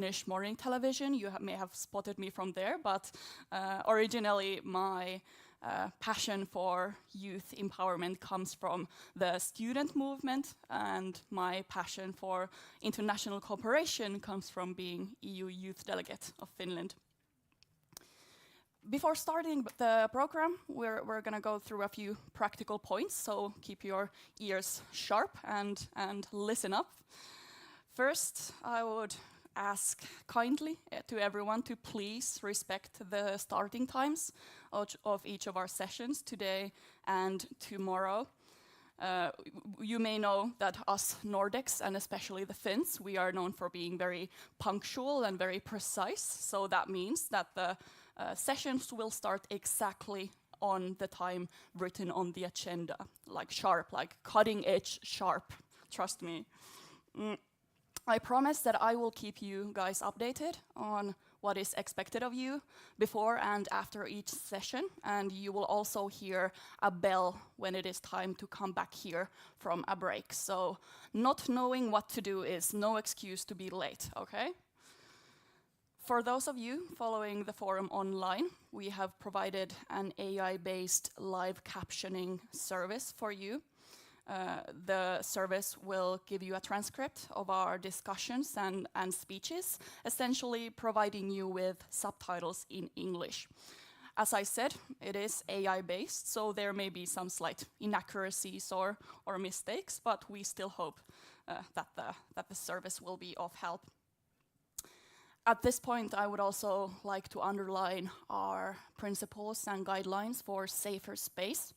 Finnish morning television. You may have spotted me from there, but originally my passion for youth empowerment comes from the student movement, and my passion for international cooperation comes from being EU Youth Delegate of Finland. Before starting the program, we're going to go through a few practical points, so keep your ears sharp and listen up. First, I would ask kindly to everyone to please respect the starting times of each of our sessions today and tomorrow. You may know that us Nordics, and especially the Finns, we are known for being very punctual and very precise. So that means that the sessions will start exactly on the time written on the agenda, like sharp, like cutting edge sharp, trust me. I promise that I will keep you guys updated on what is expected of you before and after each session, and you will also hear a bell when it is time to come back here from a break. So not knowing what to do is no excuse to be late, okay? For those of you following the forum online, we have provided an AI-based live captioning service for you. The service will give you a transcript of our discussions and speeches, essentially providing you with subtitles in English. As I said, it is AI-based, so there may be some slight inaccuracies or mistakes, but we still hope that the service will be of help. At this point, I would also like to underline our principles and guidelines for safer space.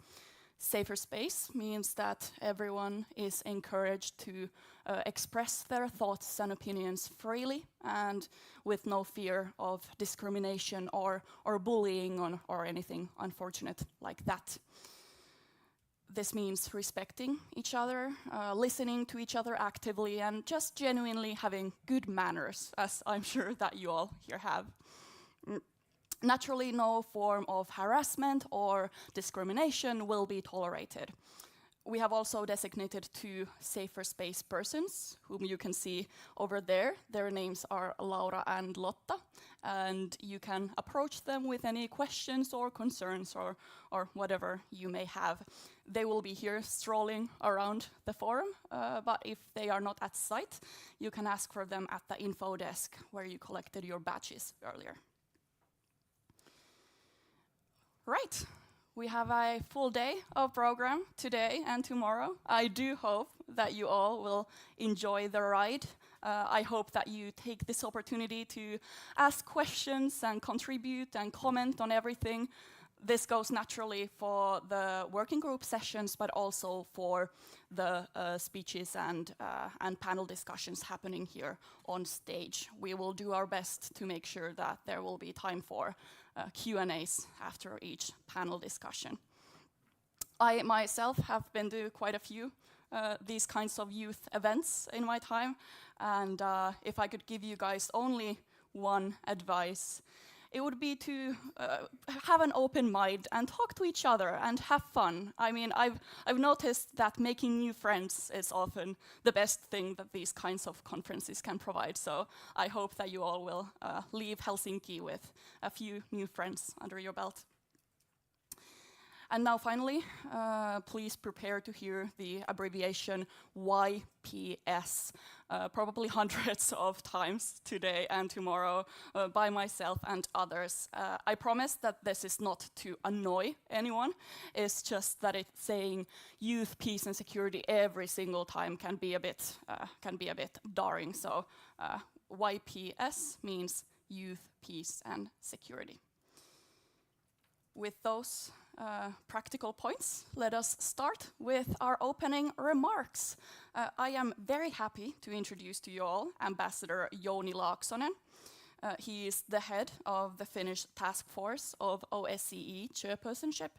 Safer space means that everyone is encouraged to express their thoughts and opinions freely and with no fear of discrimination or bullying or anything unfortunate like that. This means respecting each other, listening to each other actively, and just genuinely having good manners, as I'm sure that you all here have. Naturally, no form of harassment or discrimination will be tolerated. We have also designated 2 safer space persons, whom you can see over there. Their names are Laura and Lotta, and you can approach them with any questions or concerns or whatever you may have. They will be here strolling around the forum, but if they are not at site, you can ask for them at the info desk where you collected your badges earlier. Right, we have a full day of program today and tomorrow. I do hope that you all will enjoy the ride. I hope that you take this opportunity to ask questions and contribute and comment on everything. This goes naturally for the working group sessions, but also for the speeches and panel discussions happening here on stage. We will do our best to make sure that there will be time for Q&As after each panel discussion. I myself have been to quite a few these kinds of youth events in my time, and if I could give you guys only one advice, it would be to have an open mind and talk to each other and have fun. I mean, I've noticed that making new friends is often the best thing that these kinds of conferences can provide. So I hope that you all will leave Helsinki with a few new friends under your belt. And now finally, please prepare to hear the abbreviation YPS, probably hundreds of times today and tomorrow by myself and others. I promise that this is not to annoy anyone. It's just that it's saying youth, peace and security every single time can be a bit jarring. So YPS means youth, peace and security. With those practical points, let us start with our opening remarks. I am very happy to introduce to you all Ambassador Jouni Laaksonen. He is the head of the Finnish task force of OSCE Chairpersonship,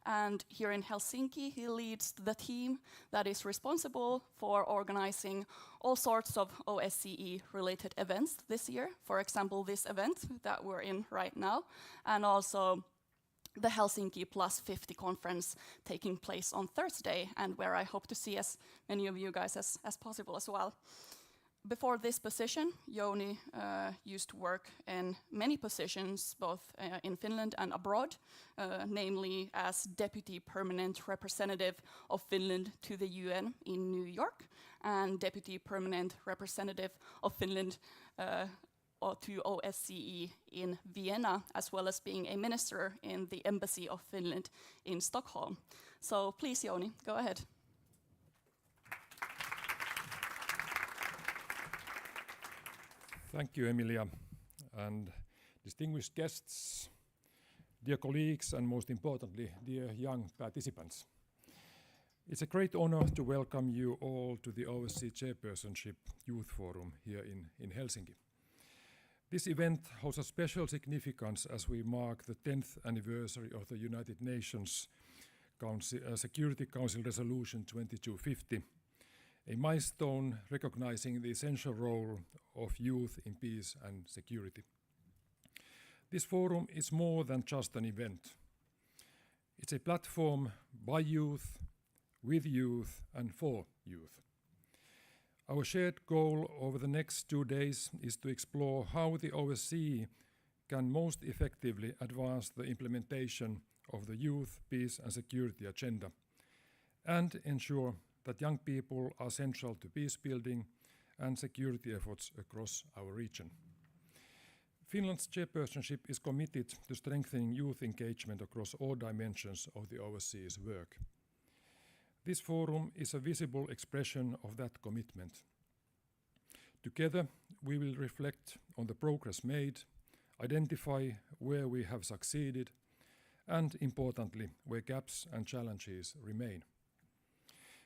and here in Helsinki he leads the team that is responsible for organizing all sorts of OSCE-related events this year. For example, this event that we're in right now, and also the Helsinki Plus 50 conference taking place on Thursday, and where I hope to see as many of you guys as possible as well. Before this position, Jouni used to work in many positions, both in Finland and abroad, namely as Deputy Permanent Representative of Finland to the UN in New York and Deputy Permanent Representative of Finland to OSCE in Vienna, as well as being a minister in the Embassy of Finland in Stockholm. So please, Jouni, go ahead. Thank you, Emilia, and distinguished guests, dear colleagues, and most importantly, dear young participants. It's a great honor to welcome you all to the OSCE Chairpersonship Youth Forum here in Helsinki. This event holds a special significance as we mark the 10th anniversary of the United Nations Security Council Resolution 2250, a milestone recognizing the essential role of youth in peace and security. This forum is more than just an event. It's a platform by youth, with youth, and for youth. Our shared goal over the next 2 days is to explore how the OSCE can most effectively advance the implementation of the youth, peace, and security agenda, and ensure that young people are central to peace building and security efforts across our region. Finland's chairpersonship is committed to strengthening youth engagement across all dimensions of the OSCE's work. This forum is a visible expression of that commitment. Together, we will reflect on the progress made, identify where we have succeeded, and importantly, where gaps and challenges remain.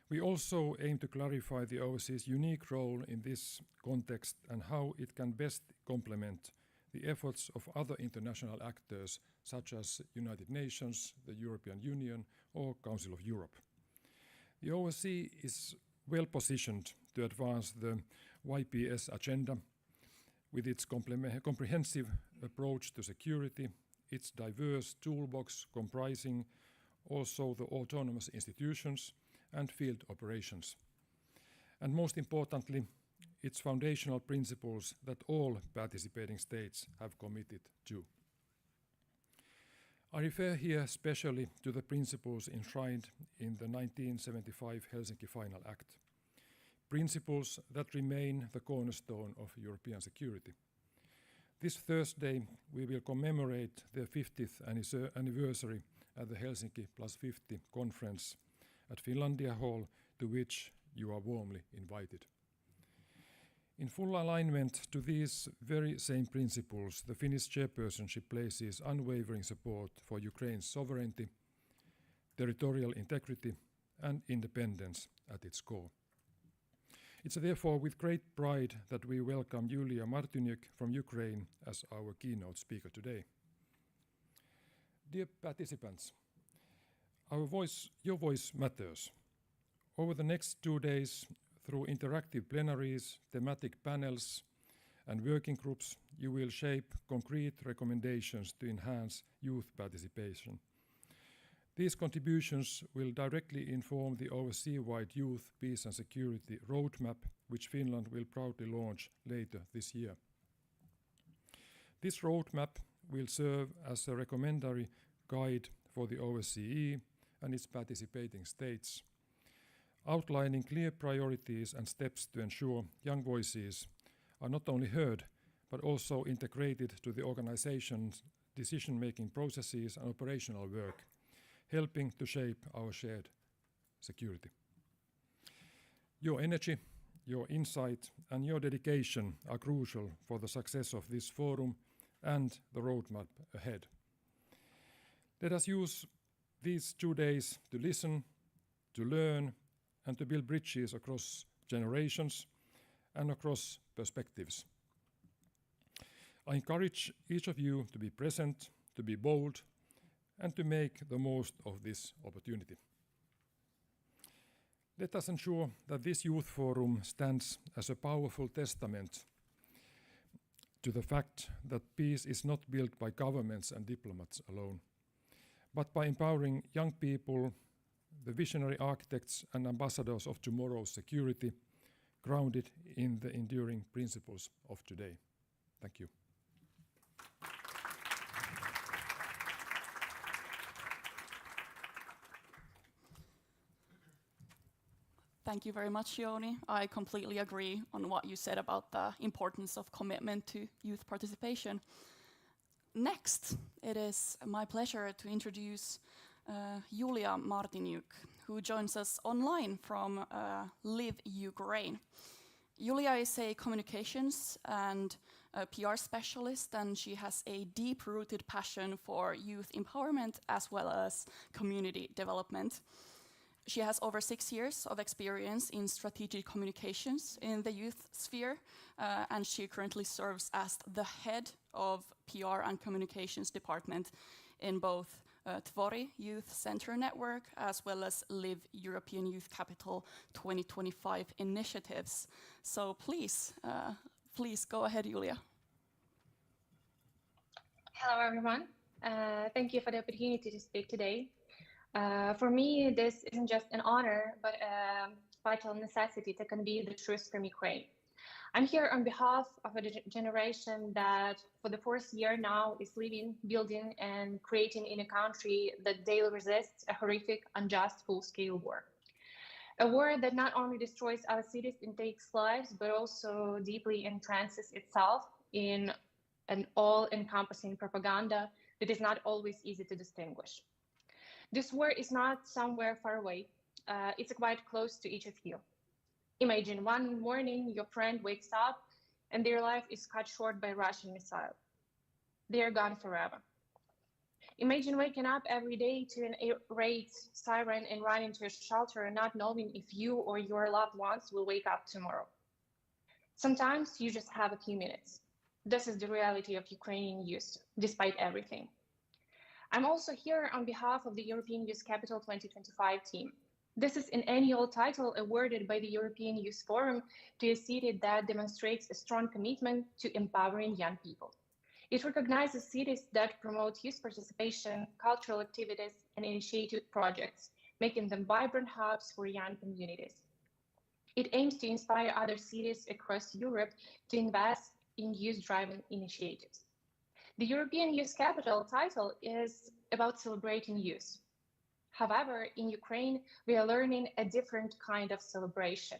We also aim to clarify the OSCE's unique role in this context and how it can best complement the efforts of other international actors such as United Nations, the European Union, or Council of Europe. The OSCE is well positioned to advance the YPS agenda with its comprehensive approach to security, its diverse toolbox comprising also the autonomous institutions and field operations, and most importantly, its foundational principles that all participating states have committed to. I refer here especially to the principles enshrined in the 1975 Helsinki Final Act, principles that remain the cornerstone of European security. This Thursday, we will commemorate the 50th anniversary at the Helsinki Plus 50 conference at Finlandia Hall, to which you are warmly invited. In full alignment to these very same principles, the Finnish chairpersonship places unwavering support for Ukraine's sovereignty, territorial integrity, and independence at its core. It's therefore with great pride that we welcome Yulia Martynyk from Ukraine as our keynote speaker today. Dear participants, your voice matters. Over the next 2 days, through interactive plenaries, thematic panels, and working groups, you will shape concrete recommendations to enhance youth participation. These contributions will directly inform the OSCE-wide Youth, Peace and Security Roadmap, which Finland will proudly launch later this year. This roadmap will serve as a recommendatory guide for the OSCE and its participating states, outlining clear priorities and steps to ensure young voices are not only heard, but also integrated to the organization's decision-making processes and operational work, helping to shape our shared security. Your energy, your insight, and your dedication are crucial for the success of this forum and the roadmap ahead. Let us use these 2 days to listen, to learn, and to build bridges across generations and across perspectives. I encourage each of you to be present, to be bold, and to make the most of this opportunity. Let us ensure that this youth forum stands as a powerful testament to the fact that peace is not built by governments and diplomats alone, but by empowering young people, the visionary architects and ambassadors of tomorrow's security, grounded in the enduring principles of today. Thank you. Thank you very much, Joni. I completely agree on what you said about the importance of commitment to youth participation. Next, it is my pleasure to introduce Julia Martiniuk, who joins us online from Live Ukraine. Julia is a communications and a PR specialist, and she has a deep-rooted passion for youth empowerment as well as community development. She has over 6 years of experience in strategic communications in the youth sphere, and she currently serves as the head of PR and communications department in both Tvori Youth Center Network as well as Live European Youth Capital 2025 initiatives. So please go ahead, Julia. Hello, everyone. Thank you for the opportunity to speak today. For me, this isn't just an honor, but a vital necessity to convey the truth from Ukraine. I'm here on behalf of a generation that for the fourth year now is living, building, and creating in a country that daily resists a horrific, unjust, full-scale war. A war that not only destroys our cities and takes lives, but also deeply entrances itself in an all-encompassing propaganda that is not always easy to distinguish. This war is not somewhere far away. It's quite close to each of you. Imagine one morning your friend wakes up and their life is cut short by a Russian missile. They are gone forever. Imagine waking up every day to an air raid siren and running to a shelter not knowing if you or your loved ones will wake up tomorrow. Sometimes you just have a few minutes. This is the reality of Ukrainian youth, despite everything. I'm also here on behalf of the European Youth Capital 2025 team. This is an annual title awarded by the European Youth Forum to a city that demonstrates a strong commitment to empowering young people. It recognizes cities that promote youth participation, cultural activities, and initiative projects, making them vibrant hubs for young communities. It aims to inspire other cities across Europe to invest in youth-driven initiatives. The European Youth Capital title is about celebrating youth. However, in Ukraine, we are learning a different kind of celebration.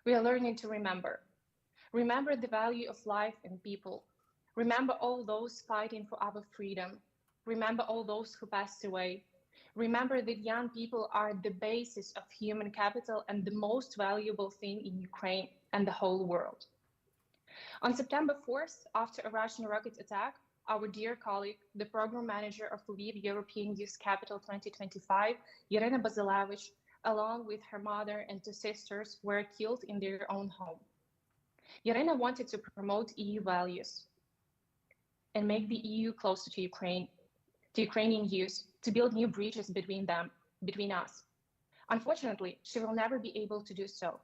We are learning to remember. Remember the value of life and people. Remember all those fighting for our freedom. Remember all those who passed away. Remember that young people are the basis of human capital and the most valuable thing in Ukraine and the whole world. On September 4th, after a Russian rocket attack, our dear colleague, the program manager of Live European Youth Capital 2025, Elina, along with her mother and 2 sisters, were killed in their own home. Elina wanted to promote EU values and make the EU closer to Ukraine, to Ukrainian youth, to build new bridges between them, between us. Unfortunately, she will never be able to do so.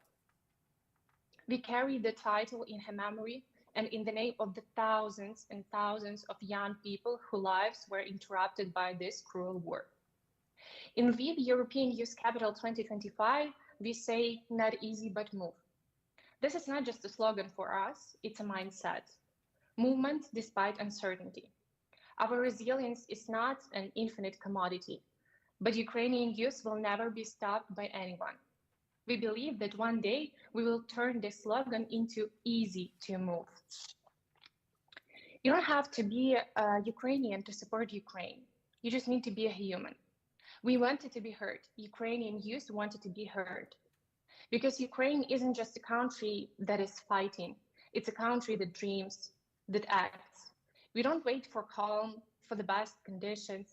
We carry the title in her memory and in the name of the thousands and thousands of young people whose lives were interrupted by this cruel war. In Live European Youth Capital 2025, we say, not easy, but move. This is not just a slogan for us, it's a mindset. Movement despite uncertainty. Our resilience is not an infinite commodity, but Ukrainian youth will never be stopped by anyone. We believe that one day we will turn this slogan into easy to move. You don't have to be a Ukrainian to support Ukraine. You just need to be a human. We wanted to be heard. Ukrainian youth wanted to be heard. Because Ukraine isn't just a country that is fighting. It's a country that dreams, that acts. We don't wait for calm, for the best conditions.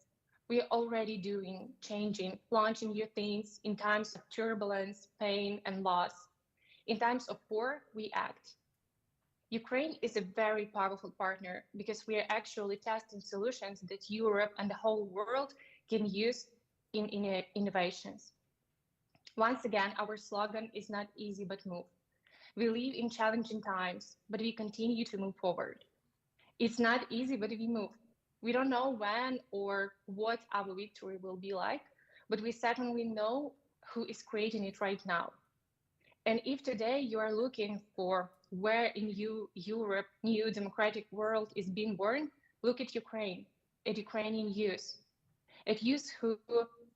We are already doing, changing, launching new things in times of turbulence, pain, and loss. In times of war, we act. Ukraine is a very powerful partner because we are actually testing solutions that Europe and the whole world can use in innovations. Once again, our slogan is not easy, but move. We live in challenging times, but we continue to move forward. It's not easy, but we move. We don't know when or what our victory will be like, but we certainly know who is creating it right now. And if today you are looking for where in Europe new democratic world is being born, look at Ukraine, at Ukrainian youth, at youth who,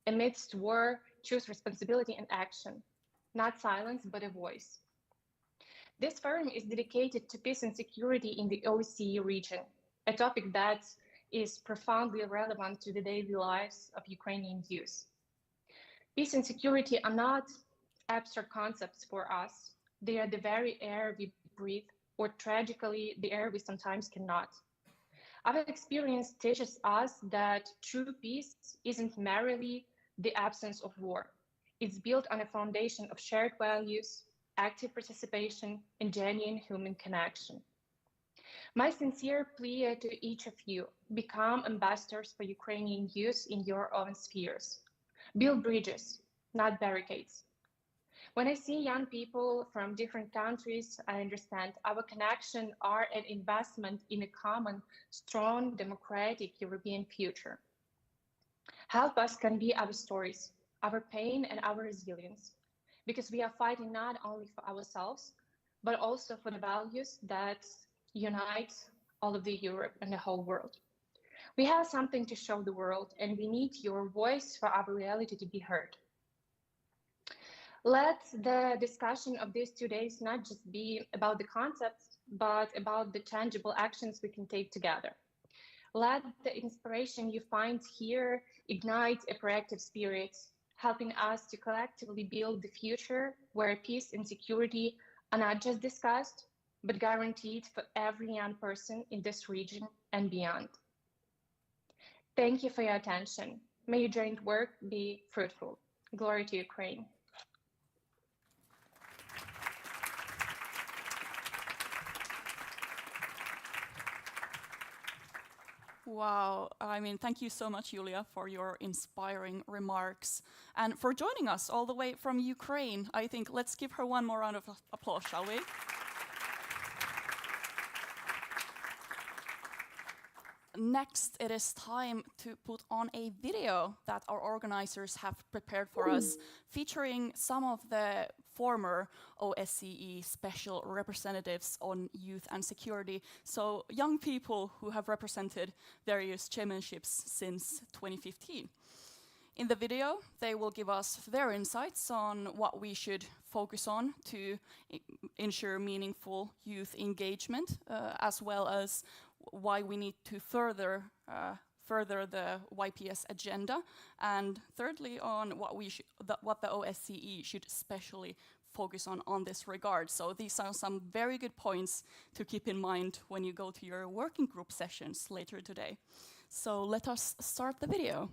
amidst war, choose responsibility and action, not silence, but a voice. This forum is dedicated to peace and security in the OSCE region, a topic that is profoundly relevant to the daily lives of Ukrainian youth. Peace and security are not abstract concepts for us. They are the very air we breathe, or tragically, the air we sometimes cannot. Our experience teaches us that true peace isn't merely the absence of war. It's built on a foundation of shared values, active participation, and genuine human connection. My sincere plea to each of you: become ambassadors for Ukrainian youth in your own spheres. Build bridges, not barricades. When I see young people from different countries, I understand our connection are an investment in a common, strong, democratic European future. Help us convey our stories, our pain, and our resilience, because we are fighting not only for ourselves, but also for the values that unite all of the Europe and the whole world. We have something to show the world, and we need your voice for our reality to be heard. Let the discussion of these 2 days not just be about the concepts, but about the tangible actions we can take together. Let the inspiration you find here ignite a proactive spirit, helping us to collectively build the future where peace and security are not just discussed, but guaranteed for every young person in this region and beyond. Thank you for your attention. May your joint work be fruitful. Glory to Ukraine. Wow, I mean, thank you so much, Julia, for your inspiring remarks and for joining us all the way from Ukraine. I think let's give her one more round of applause, shall we? Next, it is time to put on a video that our organizers have prepared for us, featuring some of the former OSCE special representatives on youth and security, so young people who have represented various chairmanships since 2015. In the video, they will give us their insights on what we should focus on to ensure meaningful youth engagement, as well as why we need to further the YPS agenda, and thirdly, on what the OSCE should especially focus on this regard. So these are some very good points to keep in mind when you go to your working group sessions later today. So let us start the video.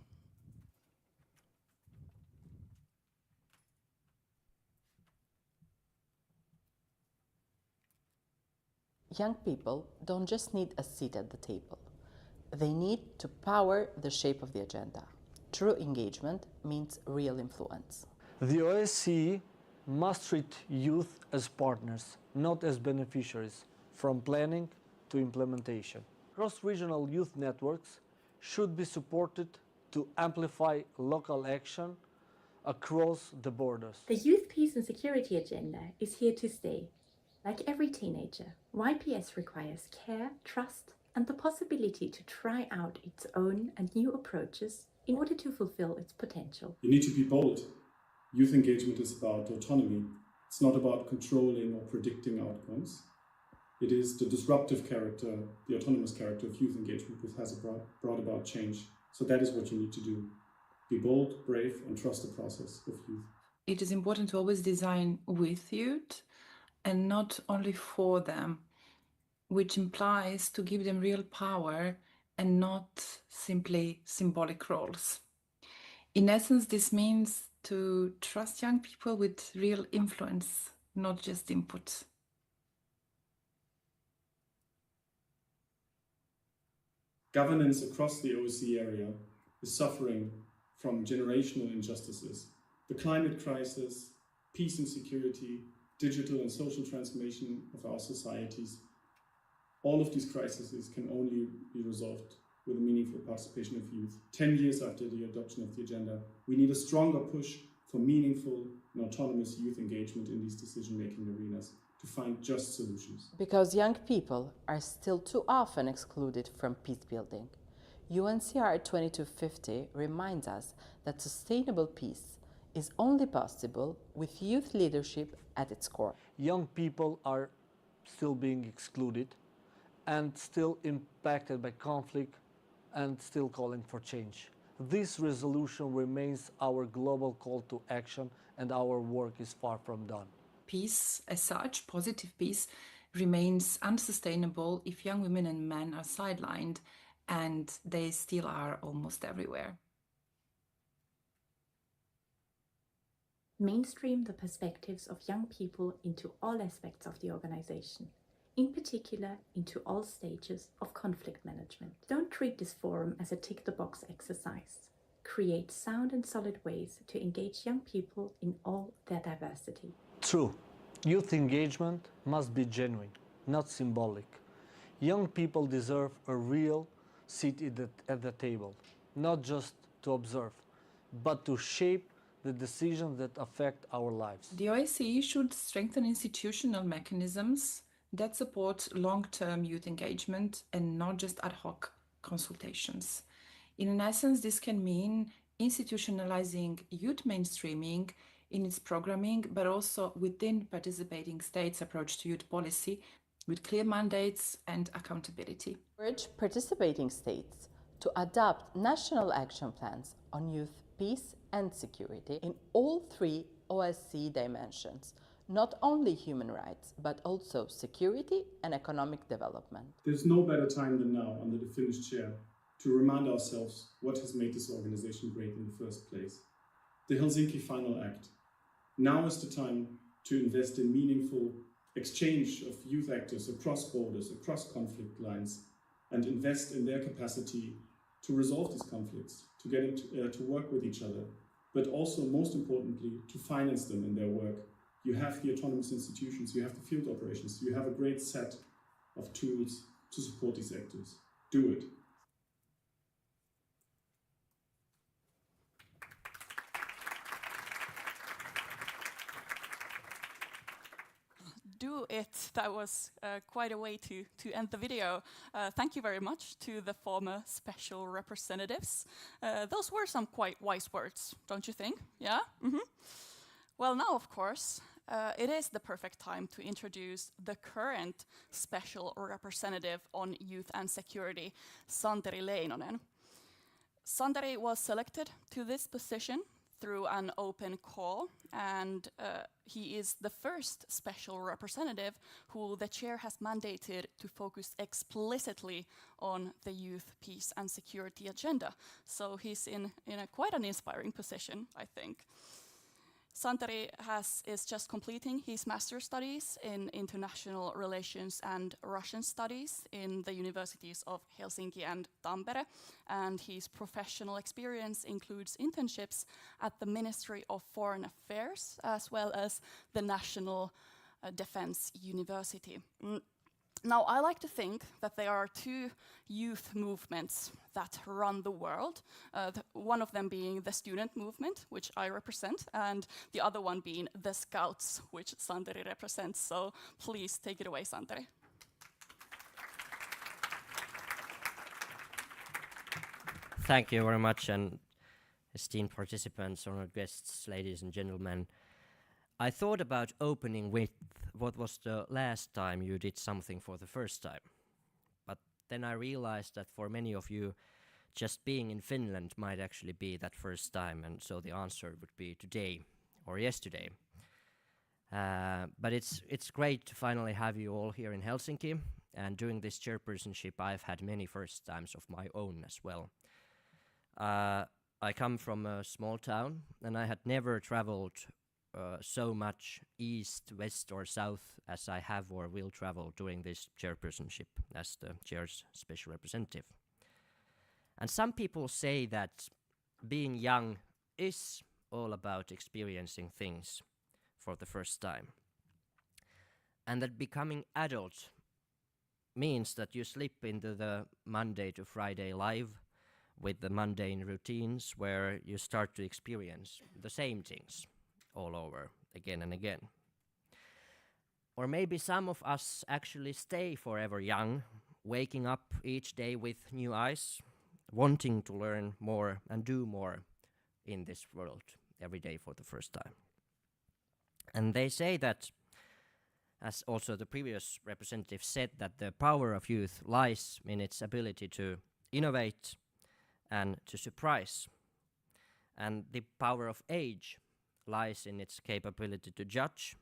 Young people don't just need a seat at the table. They need to power the shape of the agenda. True engagement means real influence. The OSCE must treat youth as partners, not as beneficiaries, from planning to implementation. Cross-regional youth networks should be supported to amplify local action across the borders. The Youth Peace and Security Agenda is here to stay. Like every teenager, YPS requires care, trust, and the possibility to try out its own and new approaches in order to fulfill its potential. You need to be bold. Youth engagement is about autonomy. It's not about controlling or predicting outcomes. It is the disruptive character, the autonomous character of youth engagement which has brought about change. So that is what you need to do. Be bold, brave, and trust the process of youth. It is important to always design with youth and not only for them, which implies to give them real power and not simply symbolic roles. In essence, this means to trust young people with real influence, not just input. Governance across the OSCE area is suffering from generational injustices. The climate crisis, peace and security, digital and social transformation of our societies, all of these crises can only be resolved with a meaningful participation of youth. 10 years after the adoption of the agenda, we need a stronger push for meaningful and autonomous youth engagement in these decision-making arenas to find just solutions. Because young people are still too often excluded from peace building. UNCR 2250 reminds us that sustainable peace is only possible with youth leadership at its core. Young people are still being excluded and still impacted by conflict and still calling for change. This resolution remains our global call to action, and our work is far from done. Peace as such, positive peace, remains unsustainable if young women and men are sidelined, and they still are almost everywhere. Mainstream the perspectives of young people into all aspects of the organization, in particular into all stages of conflict management. Don't treat this forum as a tick-the-box exercise. Create sound and solid ways to engage young people in all their diversity. True, youth engagement must be genuine, not symbolic. Young people deserve a real seat at the table, not just to observe, but to shape the decisions that affect our lives. The OSCE should strengthen institutional mechanisms that support long-term youth engagement and not just ad hoc consultations. In essence, this can mean institutionalizing youth mainstreaming in its programming, but also within participating states' approach to youth policy with clear mandates and accountability. Urge participating states to adopt national action plans on youth peace and security in all three OSCE dimensions, not only human rights, but also security and economic development. There's no better time than now under the Finnish chair to remind ourselves what has made this organization great in the first place. The Helsinki Final Act. Now is the time to invest in meaningful exchange of youth actors across borders, across conflict lines, and invest in their capacity to resolve these conflicts, to get to work with each other, but also, most importantly, to finance them in their work. You have the autonomous institutions, you have the field operations, you have a great set of tools to support these actors. Do it. Do it. That was quite a way to end the video. Thank you very much to the former special representatives. Those were some quite wise words, don't you think? Yeah? Well, now, of course, it is the perfect time to introduce the current special representative on youth and security, Santeri Leinonen. Santeri was selected to this position through an open call, and he is the first special representative who the chair has mandated to focus explicitly on the youth, peace and security agenda. So he's in a quite an inspiring position, I think. Santeri is just completing his master's studies in international relations and Russian studies in the universities of Helsinki and Tampere, and his professional experience includes internships at the Ministry of Foreign Affairs as well as the National Defense University. Now, I like to think that there are two youth movements that run the world, one of them being the student movement, which I represent, and the other one being the Scouts, which Santeri represents. So please take it away, Santeri. Thank you very much, and esteemed participants, honored guests, ladies and gentlemen. I thought about opening with what was the last time you did something for the first time. But then I realized that for many of you, just being in Finland might actually be that first time, and so the answer would be today or yesterday. But it's great to finally have you all here in Helsinki, and during this chairpersonship I've had many first times of my own as well. I come from a small town, and I had never traveled so much east, west or south as I have or will travel during this chairpersonship as the chair's special representative. And some people say that being young is all about experiencing things for the first time, and that becoming adult means that you slip into the Monday to Friday life with the mundane routines where you start to experience the same things all over again and again. Or maybe some of us actually stay forever young, waking up each day with new eyes, wanting to learn more and do more in this world every day for the first time. And they say that, as also the previous representative said, that the power of youth lies in its ability to innovate and to surprise. And the power of age lies in its capability to judge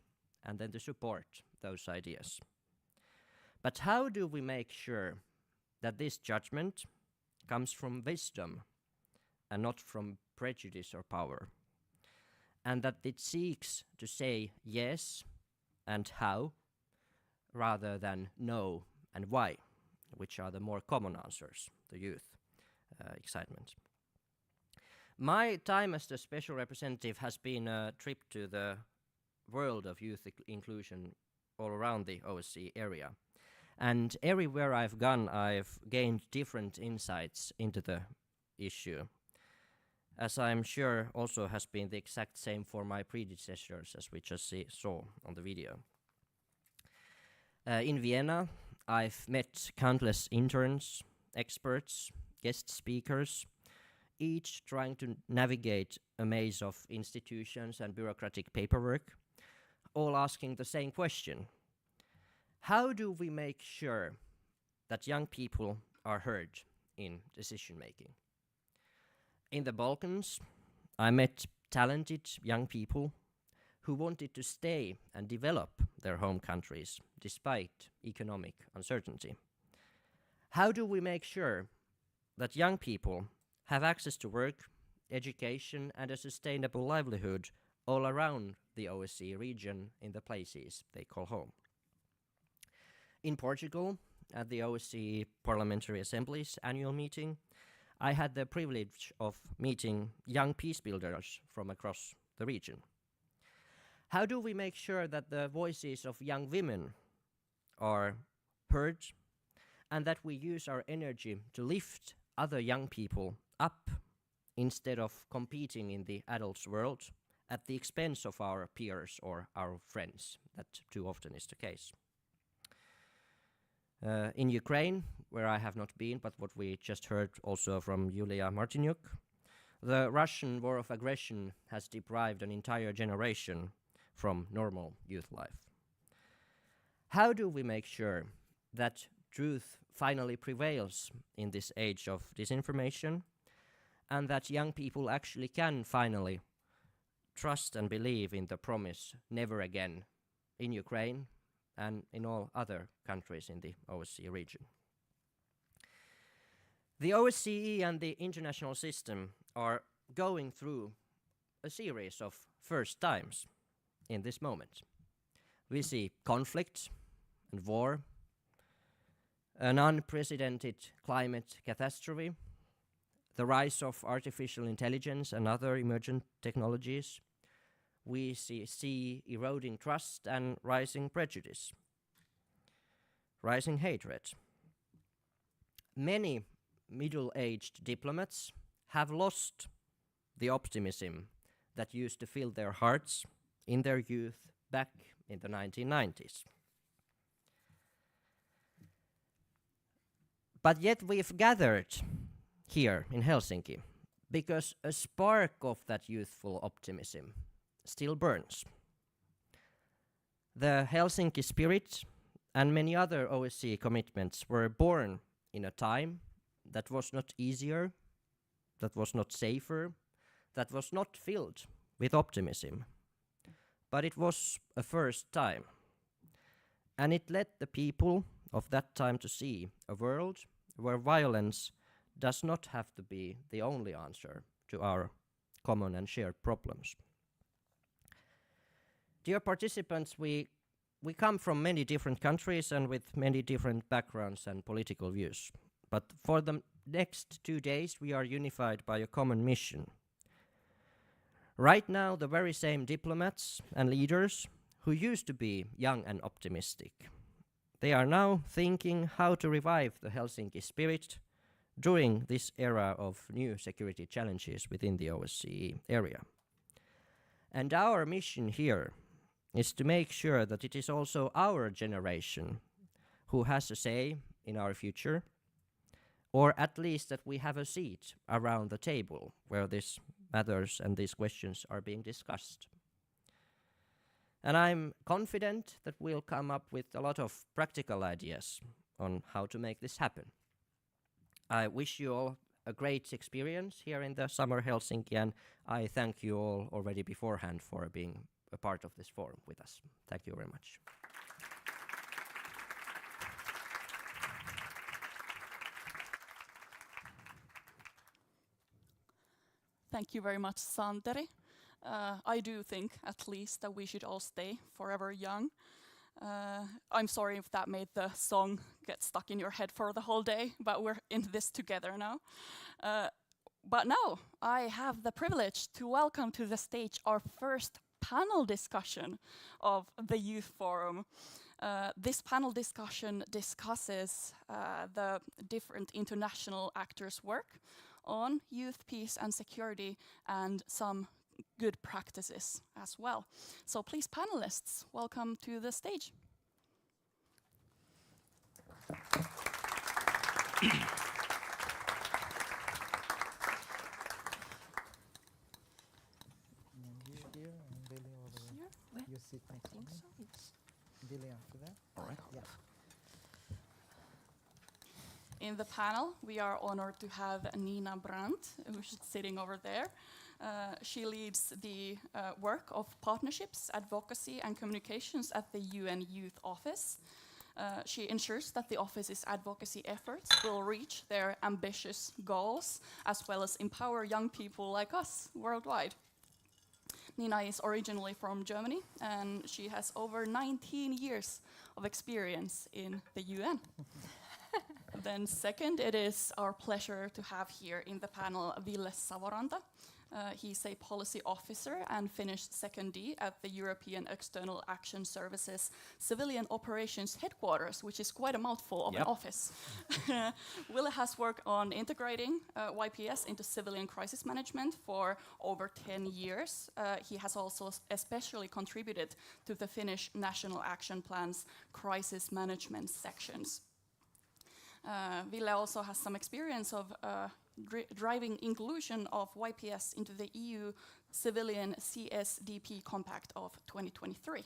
and then to support those ideas. But how do we make sure that this judgment comes from wisdom and not from prejudice or power, and that it seeks to say yes and how rather than no and why, which are the more common answers, the youth excitement. My time as the special representative has been a trip to the world of youth inclusion all around the OSCE area. And everywhere I've gone, I've gained different insights into the issue, as I'm sure also has been the exact same for my predecessors, as we just saw on the video. In Vienna, I've met countless interns, experts, guest speakers, each trying to navigate a maze of institutions and bureaucratic paperwork, all asking the same question. How do we make sure that young people are heard in decision making? In the Balkans, I met talented young people who wanted to stay and develop their home countries despite economic uncertainty. How do we make sure that young people have access to work, education, and a sustainable livelihood all around the OSCE region in the places they call home? In Portugal, at the OSCE Parliamentary Assembly's annual meeting, I had the privilege of meeting young peace builders from across the region. How do we make sure that the voices of young women are heard and that we use our energy to lift other young people up instead of competing in the adults' world at the expense of our peers or our friends? That too often is the case. In Ukraine, where I have not been, but what we just heard also from Yulia Martinyuk, the Russian war of aggression has deprived an entire generation from normal youth life. How do we make sure that truth finally prevails in this age of disinformation, and that young people actually can finally trust and believe in the promise never again in Ukraine and in all other countries in the OSCE region? The OSCE and the international system are going through a series of first times in this moment. We see conflict and war, an unprecedented climate catastrophe, the rise of artificial intelligence and other emergent technologies. We see eroding trust and rising prejudice, rising hatred. Many middle-aged diplomats have lost the optimism that used to fill their hearts in their youth back in the 1990s. But yet we've gathered here in Helsinki because a spark of that youthful optimism still burns. The Helsinki spirit and many other OSCE commitments were born in a time that was not easier, that was not safer, that was not filled with optimism. But it was a first time. And it led the people of that time to see a world where violence does not have to be the only answer to our common and shared problems. Dear participants, we come from many different countries and with many different backgrounds and political views. But for the next 2 days, we are unified by a common mission. Right now, the very same diplomats and leaders who used to be young and optimistic, they are now thinking how to revive the Helsinki spirit during this era of new security challenges within the OSCE area. And our mission here is to make sure that it is also our generation who has a say in our future, or at least that we have a seat around the table where these matters and these questions are being discussed. And I'm confident that we'll come up with a lot of practical ideas on how to make this happen. I wish you all a great experience here in the summer Helsinki, and I thank you all already beforehand for being a part of this forum with us. Thank you very much. Thank you very much, Santeri. I do think, at least, that we should all stay forever young. I'm sorry if that made the song get stuck in your head for the whole day, but we're in this together now. But now, I have the privilege to welcome to the stage our first panel discussion of the Youth Forum. This panel discussion discusses the different international actors' work on youth, peace and security, and some good practices as well. So please, panelists, welcome to the stage. You sit next to me. Billy after that. All right. Yeah. In the panel, we are honored to have Nina Brandt, who's sitting over there. She leads the work of partnerships, advocacy and communications at the UN Youth Office. She ensures that the office's advocacy efforts will reach their ambitious goals, as well as empower young people like us worldwide. Nina is originally from Germany, and she has over 19 years of experience in the UN. Then second, it is our pleasure to have here in the panel Ville Savoranta. He's a policy officer and finished 2nd at the European External Action Services Civilian Operations Headquarters, which is quite a mouthful of an office. Ville has worked on integrating YPS into civilian crisis management for over 10 years. He has also especially contributed to the Finnish National Action Plan's crisis management sections. Ville also has some experience of driving inclusion of YPS into the EU Civilian CSDP Compact of 2023.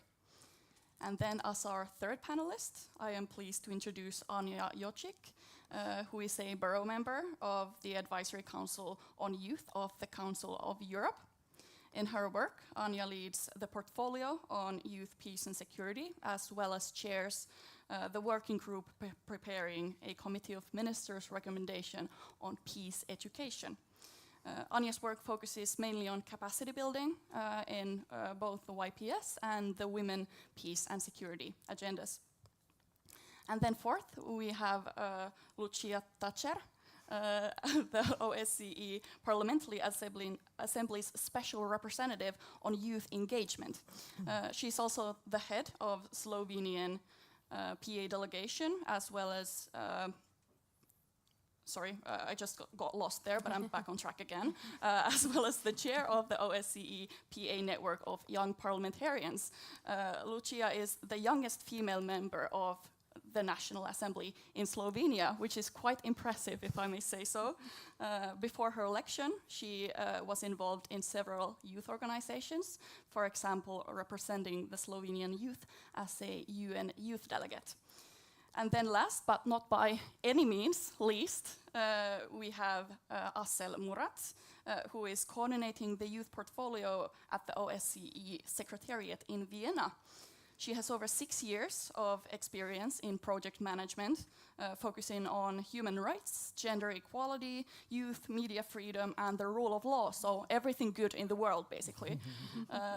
And then as our third panelist, I am pleased to introduce Anja Jocic, who is a borough member of the Advisory Council on Youth of the Council of Europe. In her work, Anja leads the portfolio on youth, peace and security, as well as chairs the working group preparing a Committee of Ministers recommendation on peace education. Anja's work focuses mainly on capacity building in both the YPS and the women, peace and security agendas. And then fourth, we have Lucia Tacher, the OSCE Parliamentary Assembly's Special Representative on Youth Engagement. She's also the head of Slovenian PA delegation, as well as, I just got lost there, but I'm back on track again, as well as the chair of the OSCE PA network of young parliamentarians. Lucia is the youngest female member of the National Assembly in Slovenia, which is quite impressive, if I may say so. Before her election, she was involved in several youth organizations, for example, representing the Slovenian youth as a UN youth delegate. And then last, but not by any means least, we have Asel Murat, who is coordinating the youth portfolio at the OSCE Secretariat in Vienna. She has over 6 years of experience in project management, focusing on human rights, gender equality, youth, media freedom, and the rule of law, so everything good in the world, basically.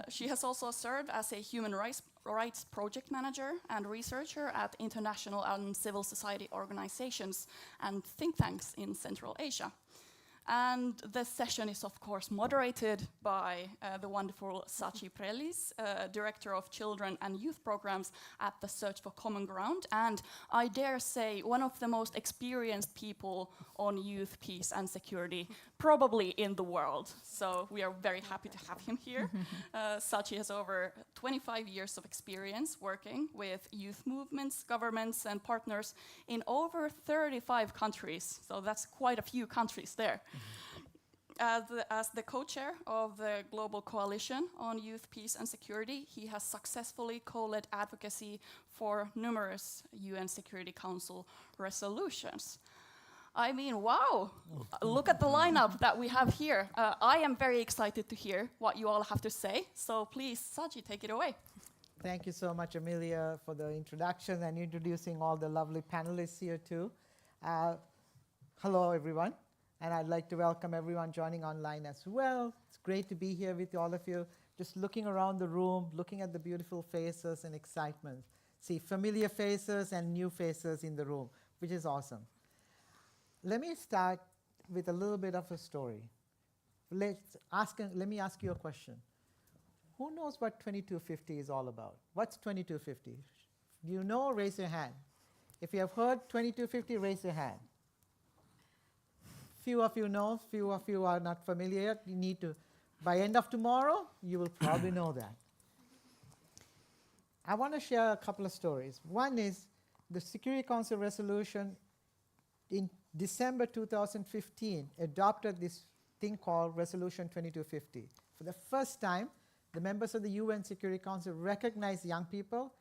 She has also served as a human rights project manager and researcher at international and civil society organizations and think tanks in Central Asia. And the session is, of course, moderated by the wonderful Sachi Prelis, Director of Children and Youth Programs at the Search for Common Ground, and I dare say one of the most experienced people on youth, peace and security, probably in the world. So we are very happy to have him here. Sachi has over 25 years of experience working with youth movements, governments and partners in over 35 countries. So that's quite a few countries there. As the co-chair of the Global Coalition on Youth, Peace and Security, he has successfully co-led advocacy for numerous UN Security Council resolutions. I mean, wow, look at the lineup that we have here. I am very excited to hear what you all have to say. So please, Sachi, take it away. Thank you so much, Amelia, for the introduction and introducing all the lovely panelists here too. Hello, everyone. And I'd like to welcome everyone joining online as well. It's great to be here with all of you, just looking around the room, looking at the beautiful faces and excitement. See familiar faces and new faces in the room, which is awesome. Let me start with a little bit of a story. Let me ask you a question. Who knows what 2250 is all about? What's 2250? Do you know? Raise your hand. If you have heard 2250, raise your hand. Few of you know, few of you are not familiar yet. You need to, by end of tomorrow, you will probably know that. I want to share a couple of stories. One is the Security Council resolution in December 2015 adopted this thing called Resolution 2250. For the first time, the members of the UN Security Council recognized young people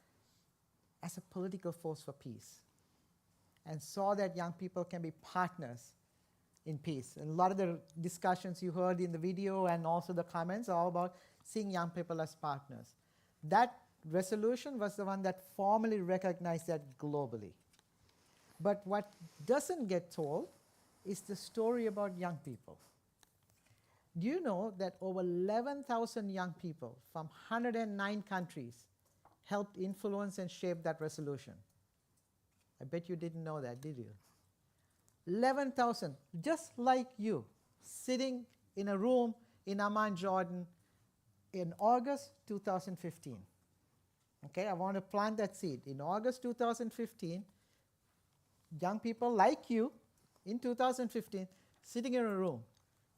as a political force for peace and saw that young people can be partners in peace. And a lot of the discussions you heard in the video and also the comments are all about seeing young people as partners. That resolution was the one that formally recognized that globally. But what doesn't get told is the story about young people. Do you know that over 11,000 young people from 109 countries helped influence and shape that resolution? I bet you didn't know that, did you? 11,000, just like you, sitting in a room in Amman, Jordan in August 2015. Okay, I want to plant that seed. In August 2015, young people like you in 2015 sitting in a room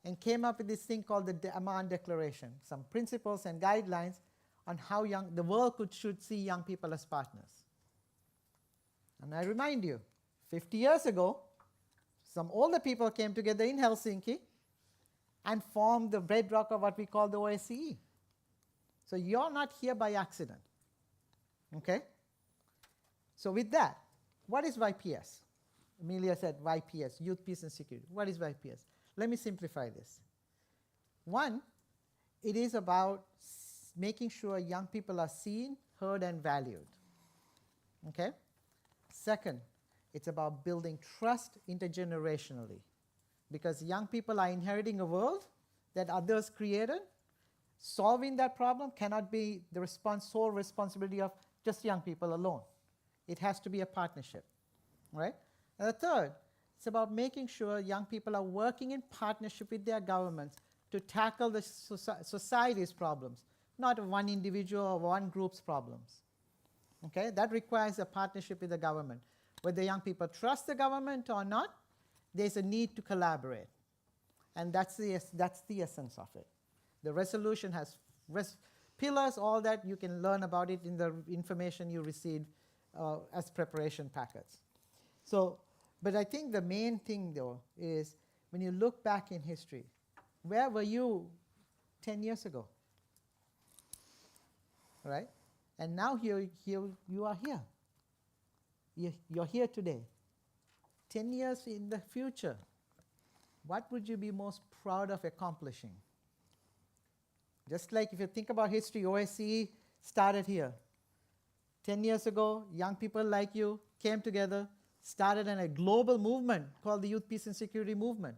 and came up with this thing called the Amman Declaration, some principles and guidelines on how the world should see young people as partners. And I remind you, 50 years ago, some older people came together in Helsinki and formed the bedrock of what we call the OSCE. So you're not here by accident. Okay? So with that, what is YPS? Amelia said YPS, Youth, Peace and Security. What is YPS? Let me simplify this. One, it is about making sure young people are seen, heard, and valued. Okay? Second, it's about building trust intergenerationally, because young people are inheriting a world that others created. Solving that problem cannot be the sole responsibility of just young people alone. It has to be a partnership, right? And the third, it's about making sure young people are working in partnership with their governments to tackle the society's problems, not one individual or one group's problems. Okay? That requires a partnership with the government. Whether young people trust the government or not, there's a need to collaborate. And that's the essence of it. The resolution has pillars, all that. You can learn about it in the information you receive as preparation packets. So, but I think the main thing, though, is when you look back in history, where were you 10 years ago? Right? And now here you are here. You're here today. 10 years in the future, what would you be most proud of accomplishing? Just like if you think about history, OSCE started here. 10 years ago, young people like you came together, started a global movement called the Youth, Peace and Security Movement.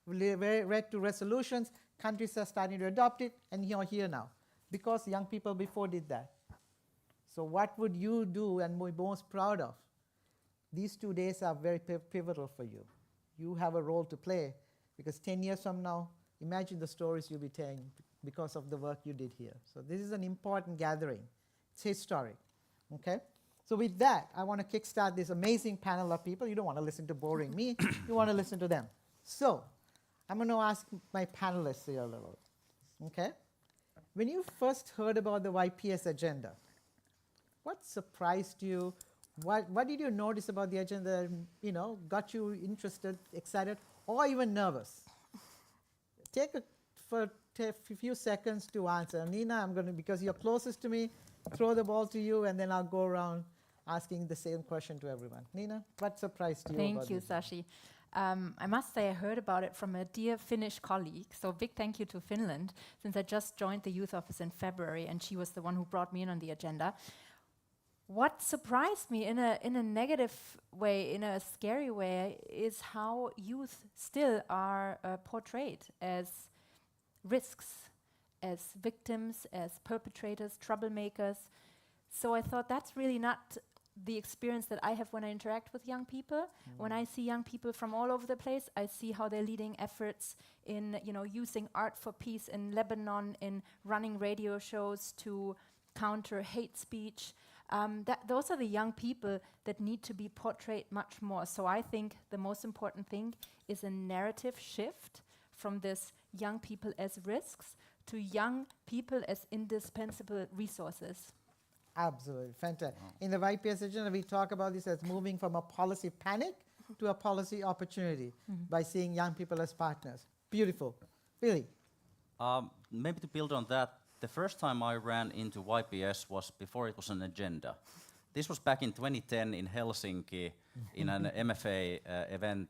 We read two resolutions, countries are starting to adopt it, and you're here now, because young people before did that. So what would you do and be most proud of? These 2 days are very pivotal for you. You have a role to play because 10 years from now, imagine the stories you'll be telling because of the work you did here. So this is an important gathering. It's historic, okay? So with that, I want to kickstart this amazing panel of people. You don't want to listen to boring me. You want to listen to them. So I'm going to ask my panelists here a little, okay? When you first heard about the YPS agenda, what surprised you? What did you notice about the agenda that, got you interested, excited, or even nervous? Take a few seconds to answer. Nina, I'm going to, because you're closest to me, throw the ball to you, and then I'll go around asking the same question to everyone. Nina, what surprised you? Thank you, Sashi. I must say I heard about it from a dear Finnish colleague, so big thank you to Finland, since I just joined the youth office in February, and she was the one who brought me in on the agenda. What surprised me in a negative way, in a scary way, is how youth still are portrayed as risks, as victims, as perpetrators, troublemakers. So I thought that's really not the experience that I have when I interact with young people. When I see young people from all over the place, I see how they're leading efforts in, using art for peace in Lebanon, in running radio shows to counter hate speech. Those are the young people that need to be portrayed much more. So I think the most important thing is a narrative shift from this young people as risks to young people as indispensable resources. Absolutely, fantastic. In the YPS agenda, we talk about this as moving from a policy panic to a policy opportunity by seeing young people as partners. Beautiful. Billy? Maybe to build on that, the first time I ran into YPS was before it was an agenda. This was back in 2010 in Helsinki in an MFA event,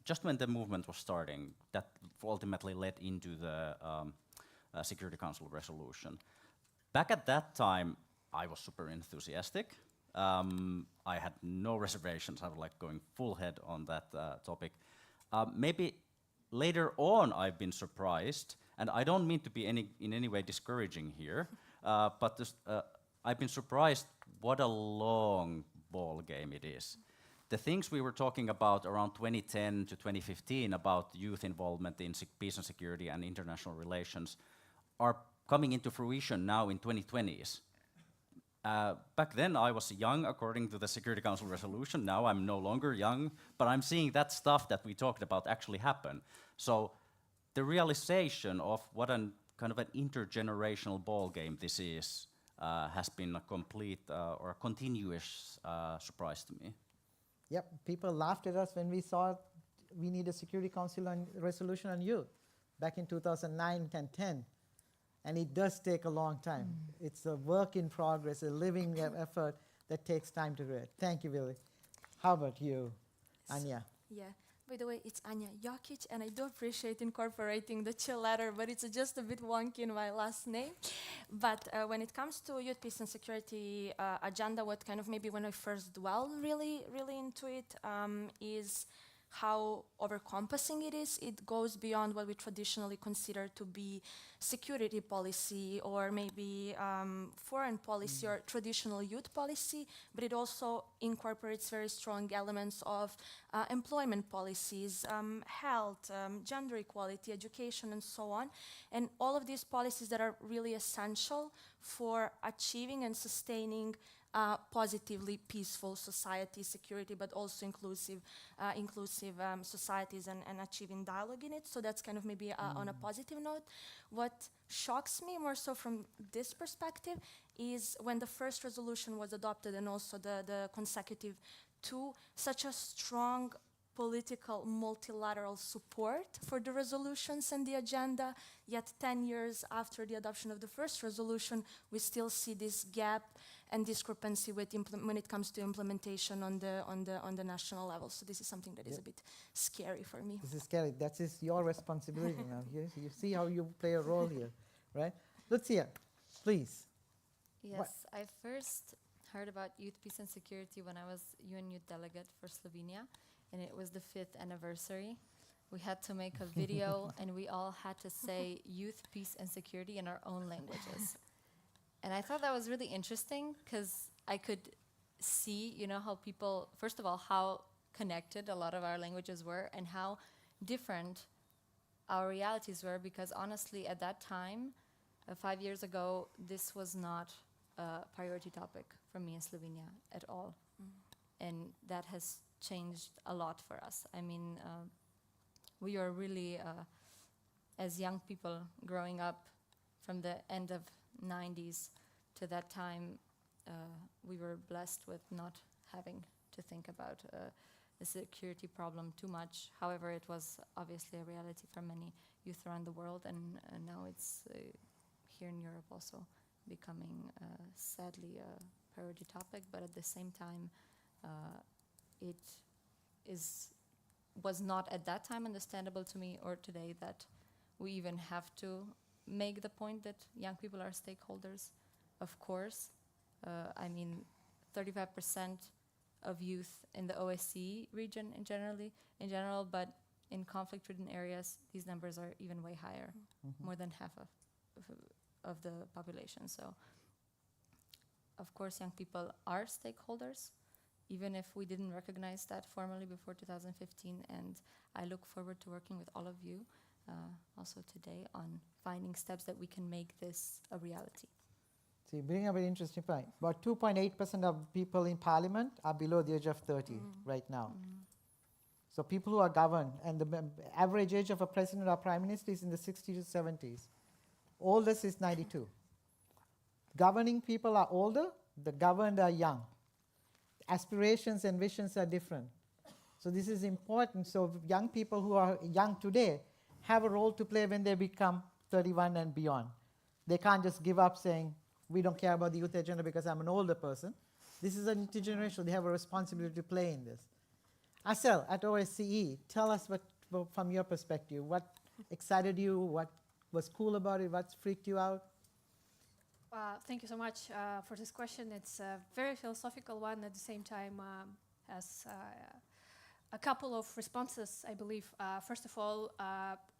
just when the movement was starting, that ultimately led into the Security Council resolution. Back at that time, I was super enthusiastic. I had no reservations. I was like going full head on that topic. Maybe later on, I've been surprised, and I don't mean to be in any way discouraging here, but I've been surprised what a long ball game it is. The things we were talking about around 2010 to 2015 about youth involvement in peace and security and international relations are coming into fruition now in 2020s. Back then I was young according to the Security Council resolution. Now I'm no longer young, but I'm seeing that stuff that we talked about actually happen. So the realization of what an kind of an intergenerational ball game this is has been a complete or a continuous surprise to me. Yep, people laughed at us when we saw we need a Security Council resolution on youth back in 2009 and 10. And it does take a long time. It's a work in progress, a living effort that takes time to create. Thank you, Billy. How about you, Anya? Yeah. By the way, it's Anya Jokic, and I do appreciate incorporating the chill letter, but it's just a bit wonky in my last name. But when it comes to youth, peace, and security agenda, what kind of maybe when I first dwell really into it is how overcompassing it is. It goes beyond what we traditionally consider to be security policy or maybe foreign policy or traditional youth policy, but it also incorporates very strong elements of employment policies, health, gender equality, education, and so on. And all of these policies that are really essential for achieving and sustaining positively peaceful society, security, but also inclusive societies and achieving dialogue in it. So that's kind of maybe on a positive note. What shocks me more so from this perspective is when the first resolution was adopted and also the consecutive two, such a strong political multilateral support for the resolutions and the agenda, yet 10 years after the adoption of the first resolution, we still see this gap and discrepancy with when it comes to implementation on the national level. So this is something that is a bit scary for me. This is scary. That is your responsibility now. You see how you play a role here, right? Lucia, please. Yes, I first heard about youth, peace, and security when I was UN Youth Delegate for Slovenia, and it was the 5th anniversary. We had to make a video, and we all had to say youth, peace, and security in our own languages. And I thought that was really interesting because I could see, how people, first of all, how connected a lot of our languages were and how different our realities were, because honestly, at that time, 5 years ago, this was not a priority topic for me in Slovenia at all. And that has changed a lot for us. I mean, we are really, as young people growing up from the end of 90s to that time, we were blessed with not having to think about the security problem too much. However, it was obviously a reality for many youth around the world, and now it's here in Europe also becoming sadly a priority topic. But at the same time, it was not at that time understandable to me or today that we even have to make the point that young people are stakeholders. Of course, I mean, 35% of youth in the OSCE region in general, but in conflict-ridden areas, these numbers are even way higher, more than half of the population. So, of course, young people are stakeholders, even if we didn't recognize that formally before 2015. And I look forward to working with all of you also today on finding steps that we can make this a reality. So you bring up an interesting point. About 2.8% of people in parliament are below the age of 30 right now. So people who are governed, and the average age of a president or prime minister is in the 60s to 70s. Oldest is 92. Governing people are older, the governed are young. Aspirations and visions are different. So this is important. So young people who are young today have a role to play when they become 31 and beyond. They can't just give up saying, we don't care about the youth agenda because I'm an older person. This is an intergenerational. They have a responsibility to play in this. Asel, at OSCE, tell us what, from your perspective, what excited you, what was cool about it, what freaked you out? Thank you so much for this question. It's a very philosophical one, at the same time has a couple of responses, I believe. First of all,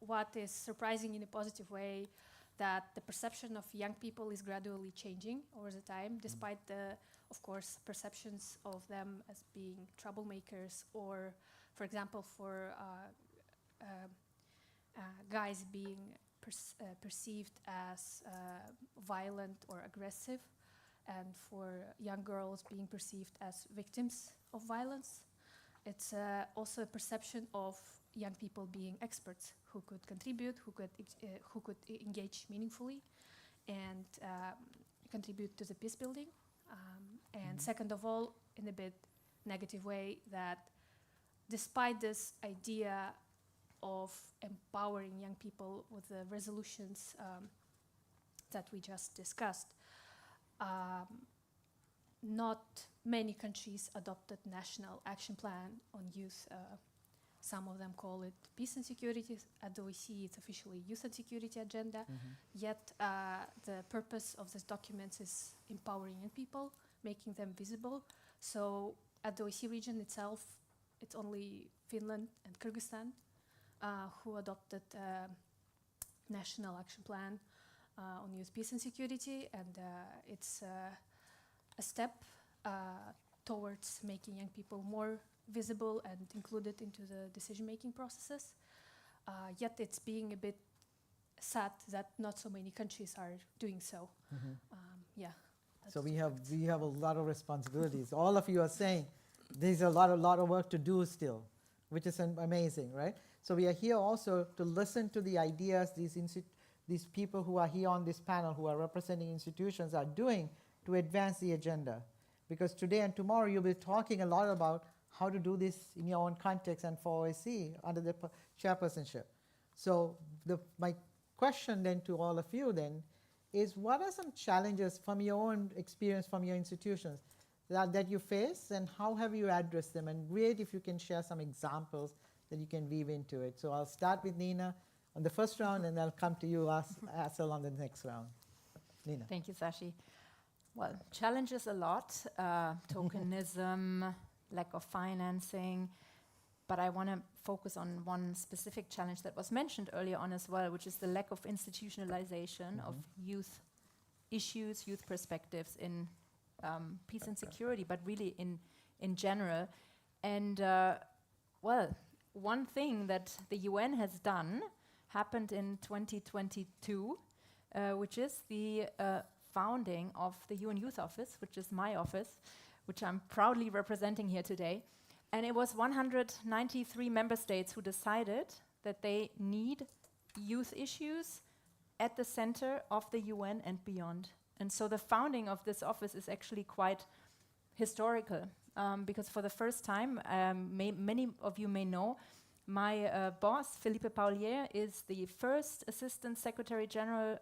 what is surprising in a positive way, that the perception of young people is gradually changing over the time, despite the, of course, perceptions of them as being troublemakers, or, for example, for guys being perceived as violent or aggressive, and for young girls being perceived as victims of violence. It's also a perception of young people being experts who could contribute, who could engage meaningfully and contribute to the peace building. And second of all, in a bit negative way, that despite this idea of empowering young people with the resolutions that we just discussed, not many countries adopted national action plan on youth. Some of them call it peace and security. At the OSCE, it's officially youth and security agenda. Yet the purpose of this document is empowering young people, making them visible. So at the OSCE region itself, it's only Finland and Kyrgyzstan who adopted a national action plan on youth, peace and security. And it's a step towards making young people more visible and included into the decision-making processes. Yet it's being a bit sad that not so many countries are doing so. Yeah. So we have a lot of responsibilities. All of you are saying there's a lot of work to do still, which is amazing, right? So we are here also to listen to the ideas these people who are here on this panel, who are representing institutions, are doing to advance the agenda. Because today and tomorrow you'll be talking a lot about how to do this in your own context and for OSCE under the chairpersonship. So my question then to all of you then is, what are some challenges from your own experience from your institutions that you face, and how have you addressed them? And great if you can share some examples that you can weave into it. So I'll start with Nina on the first round, and I'll come to you, Asel, on the next round. Nina. Thank you, Sashi. Well, challenges a lot, tokenism, lack of financing, but I want to focus on one specific challenge that was mentioned earlier on as well, which is the lack of institutionalization of youth issues, youth perspectives in peace and security, but really in general. And well, one thing that the UN has done happened in 2022, which is the founding of the UN Youth Office, which is my office, which I'm proudly representing here today. And it was 193 member states who decided that they need youth issues at the center of the UN and beyond. And so the founding of this office is actually quite historical, because for the first time, many of you may know, my boss, Philippe Paulier, is the first Assistant Secretary General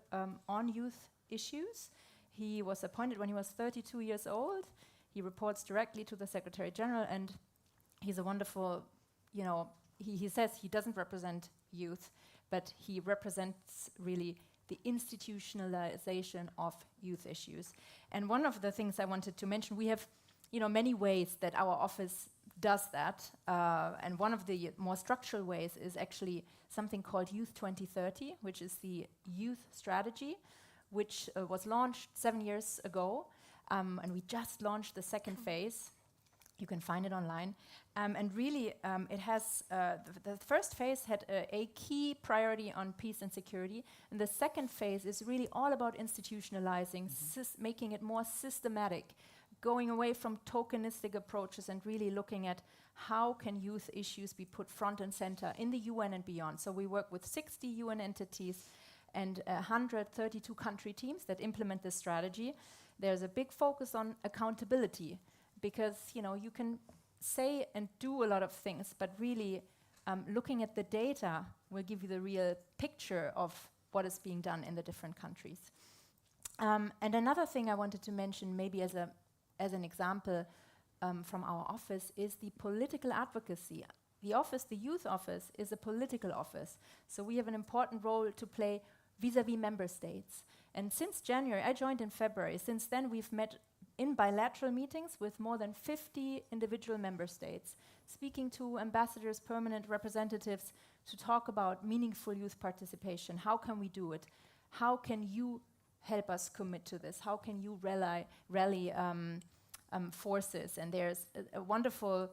on youth issues. He was appointed when he was 32 years old. He reports directly to the Secretary General, and he's a wonderful, he says he doesn't represent youth, but he represents really the institutionalization of youth issues. And one of the things I wanted to mention, we have many ways that our office does that, and one of the more structural ways is actually something called Youth 2030, which is the youth strategy, which was launched 7 years ago, and we just launched the second phase. You can find it online. And really, it has, the first phase had a key priority on peace and security. And the second phase is really all about institutionalizing, making it more systematic, going away from tokenistic approaches and really looking at how can youth issues be put front and center in the UN and beyond. So we work with 60 UN entities and 132 country teams that implement this strategy. There's a big focus on accountability, because you can say and do a lot of things, but really looking at the data will give you the real picture of what is being done in the different countries. And another thing I wanted to mention, maybe as an example from our office, is the political advocacy. The office, the youth office, is a political office, so we have an important role to play vis-a-vis member states. And since January, I joined in February, since then we've met in bilateral meetings with more than 50 individual member states, speaking to ambassadors, permanent representatives, to talk about meaningful youth participation. How can we do it? How can you help us commit to this? How can you rally forces? And there's a wonderful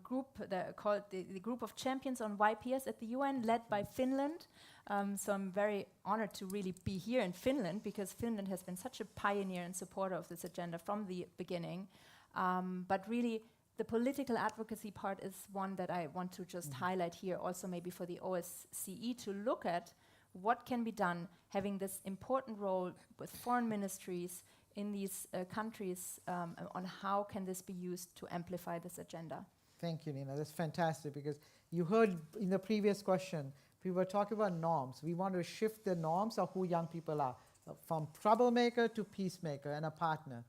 group called the Group of Champions on YPS at the UN, led by Finland. So I'm very honored to really be here in Finland, because Finland has been such a pioneer and supporter of this agenda from the beginning. But really, the political advocacy part is one that I want to just highlight here, also maybe for the OSCE, to look at what can be done, having this important role with foreign ministries in these countries on how can this be used to amplify this agenda. Thank you, Nina. That's fantastic, because you heard in the previous question, we were talking about norms. We want to shift the norms of who young people are, from troublemaker to peacemaker and a partner.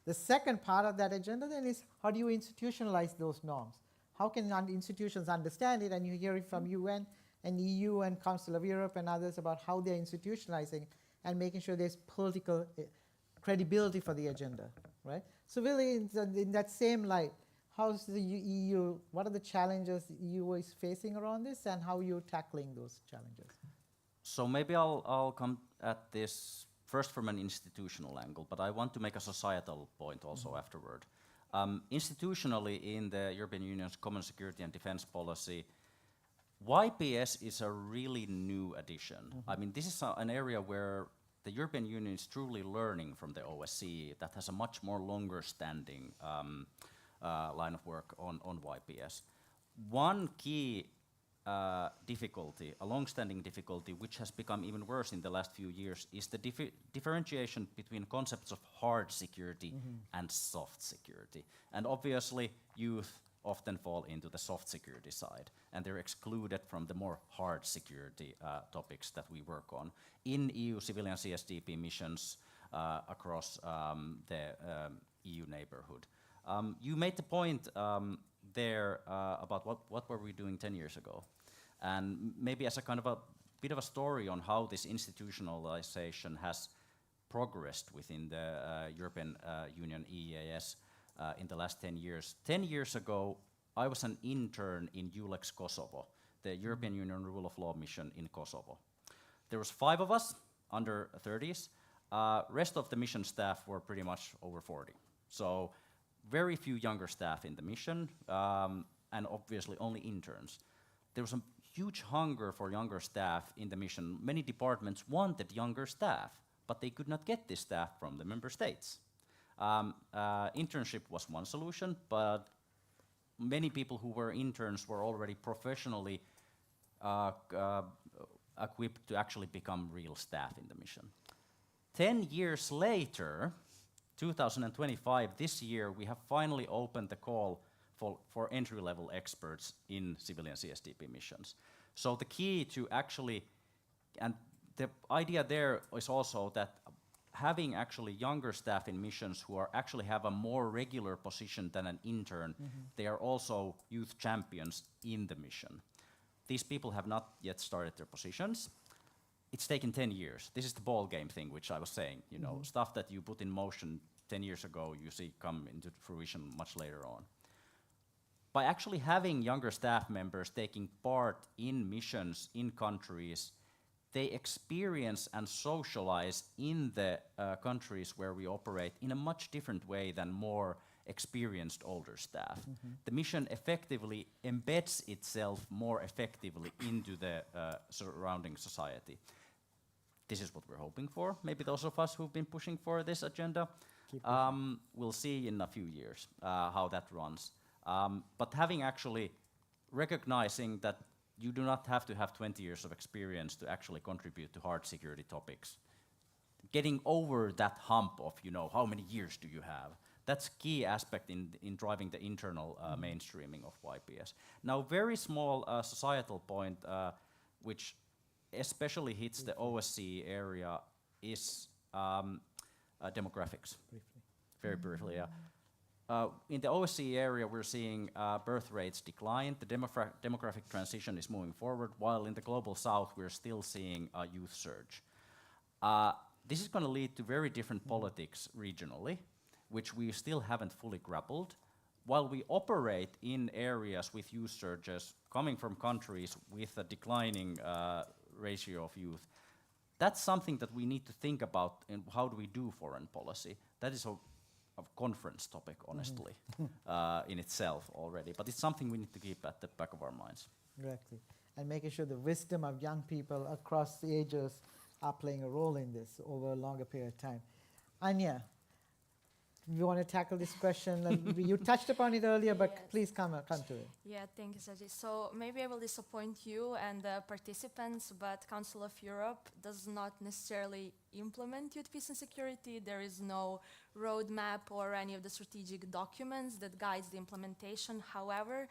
The second part of that agenda then is, how do you institutionalize those norms? How can institutions understand it? And you hear it from UN and EU and Council of Europe and others about how they're institutionalizing and making sure there's political credibility for the agenda, right? So really, in that same light, how's the EU, what are the challenges the EU is facing around this, and how you're tackling those challenges? So maybe I'll come at this first from an institutional angle, but I want to make a societal point also afterward. Institutionally, in the European Union's Common Security and Defense Policy, YPS is a really new addition. I mean, this is an area where the European Union is truly learning from the OSCE that has a much more longer standing line of work on YPS. One key difficulty, a long-standing difficulty, which has become even worse in the last few years, is the differentiation between concepts of hard security and soft security. And obviously, youth often fall into the soft security side, and they're excluded from the more hard security topics that we work on in EU civilian CSDP missions across the EU neighborhood. You made the point there about what were we doing 10 years ago, and maybe as a kind of a bit of a story on how this institutionalization has progressed within the European Union EEAS in the last 10 years. 10 years ago, I was an intern in EULEX Kosovo, the European Union Rule of Law mission in Kosovo. There was 5 of us, under 30s. Rest of the mission staff were pretty much over 40. So very few younger staff in the mission, and obviously only interns. there was a huge hunger for younger staff in the mission. Many departments wanted younger staff, but they could not get this staff from the member states. Internship was one solution, but many people who were interns were already professionally equipped to actually become real staff in the mission. 10 years later, 2025, this year, we have finally opened the call for entry-level experts in civilian CSDP missions. So the key to actually, and the idea there is also that having actually younger staff in missions who are actually have a more regular position than an intern, they are also youth champions in the mission. These people have not yet started their positions. It's taken 10 years. This is the ball game thing, which I was saying. You know, stuff that you put in motion 10 years ago, you see come into fruition much later on. By actually having younger staff members taking part in missions in countries, they experience and socialize in the countries where we operate in a much different way than more experienced older staff. The mission effectively embeds itself more effectively into the surrounding society. This is what we're hoping for. Maybe those of us who've been pushing for this agenda, we'll see in a few years how that runs. But having actually recognizing that you do not have to have 20 years of experience to actually contribute to hard security topics. Getting over that hump of, you know, how many years do you have? That's key aspect in driving the internal mainstreaming of YPS. Now, very small societal point, which especially hits the OSCE area, is demographics. Briefly. Very briefly, yeah. In the OSCE area, we're seeing birth rates decline. The demographic transition is moving forward, while in the global south, we're still seeing a youth surge. This is going to lead to very different politics regionally, which we still haven't fully grappled. While we operate in areas with youth surges coming from countries with a declining ratio of youth, that's something that we need to think about in how do we do foreign policy. That is a conference topic, honestly, in itself already. But it's something we need to keep at the back of our minds. Exactly. And making sure the wisdom of young people across the ages are playing a role in this over a longer period of time. Anya, you want to tackle this question? You touched upon it earlier, but yes. Please come to it. Yeah, thank you, Sergei. So maybe I will disappoint you and the participants, but Council of Europe does not necessarily implement youth peace and security. There is no roadmap or any of the strategic documents that guides the implementation. However,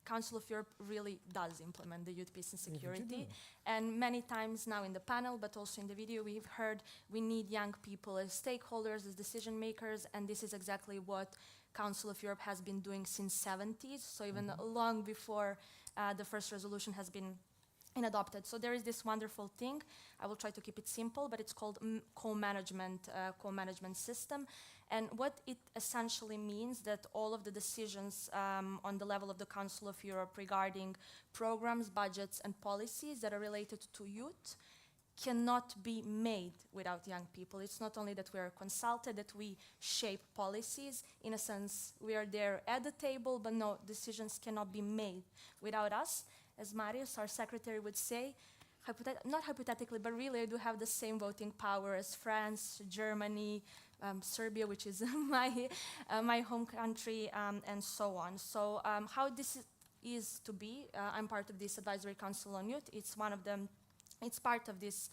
Council of Europe really does implement the youth peace and security. And many times now in the panel, but also in the video, we've heard we need young people as stakeholders, as decision makers, and this is exactly what Council of Europe has been doing since 70s, so even long before the first resolution has been adopted. So there is this wonderful thing. I will try to keep it simple, but it's called co-management system. And what it essentially means that all of the decisions on the level of the Council of Europe regarding programs, budgets, and policies that are related to youth cannot be made without young people. It's not only that we are consulted, that we shape policies. In a sense, we are there at the table, but no, decisions cannot be made without us. As Marius, our secretary, would say, not hypothetically, but really I do have the same voting power as France, Germany, Serbia, which is my home country, and so on. So how this is to be, I'm part of this Advisory Council on Youth. It's one of them. It's part of this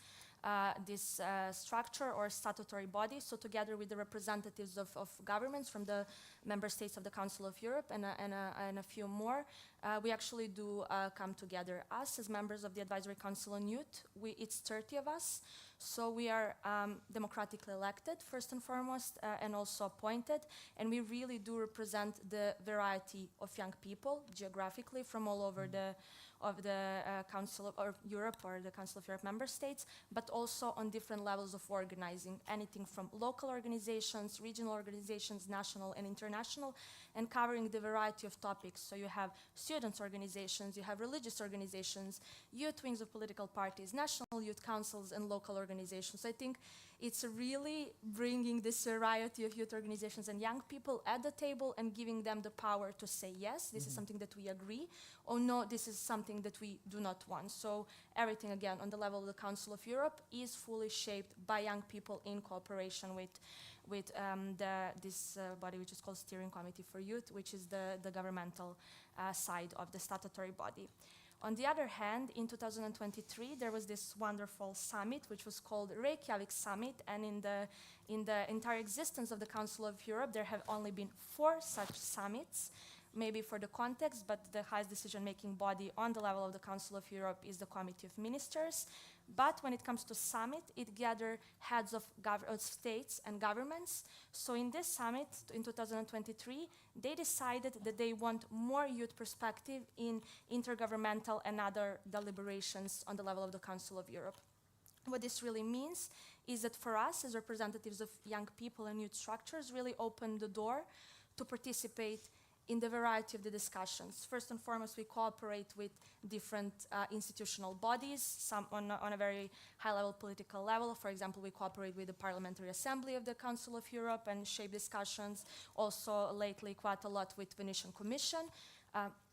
structure or statutory body. So together with the representatives of governments from the member states of the Council of Europe and a few more, we actually do come together. Us as members of the Advisory Council on Youth, it's 30 of us. So we are democratically elected, first and foremost, and also appointed. And we really do represent the variety of young people geographically from all over the Council of Europe or the Council of Europe member states, but also on different levels of organizing, anything from local organizations, regional organizations, national and international, and covering the variety of topics. So you have students' organizations, you have religious organizations, youth wings of political parties, national youth councils, and local organizations. So I think It's really bringing this variety of youth organizations and young people at the table and giving them the power to say, yes, this is something that we agree, or no, this is something that we do not want. So everything, again, on the level of the Council of Europe is fully shaped by young people in cooperation with this body, which is called Steering Committee for Youth, which is the governmental side of the statutory body. On the other hand, in 2023, there was this wonderful summit, which was called Reykjavik Summit, and in the entire existence of the Council of Europe, there have only been 4 such summits. Maybe for the context, but the highest decision-making body on the level of the Council of Europe is the Committee of Ministers. But when it comes to summit, it gathers heads of states and governments. So in this summit in 2023, they decided that they want more youth perspective in intergovernmental and other deliberations on the level of the Council of Europe. What this really means is that for us, as representatives of young people and youth structures, really open the door to participate in the variety of the discussions. First and foremost, we cooperate with different institutional bodies, some on a very high-level political level. For example, we cooperate with the Parliamentary Assembly of the Council of Europe and shape discussions. Also, lately, quite a lot with Venetian Commission.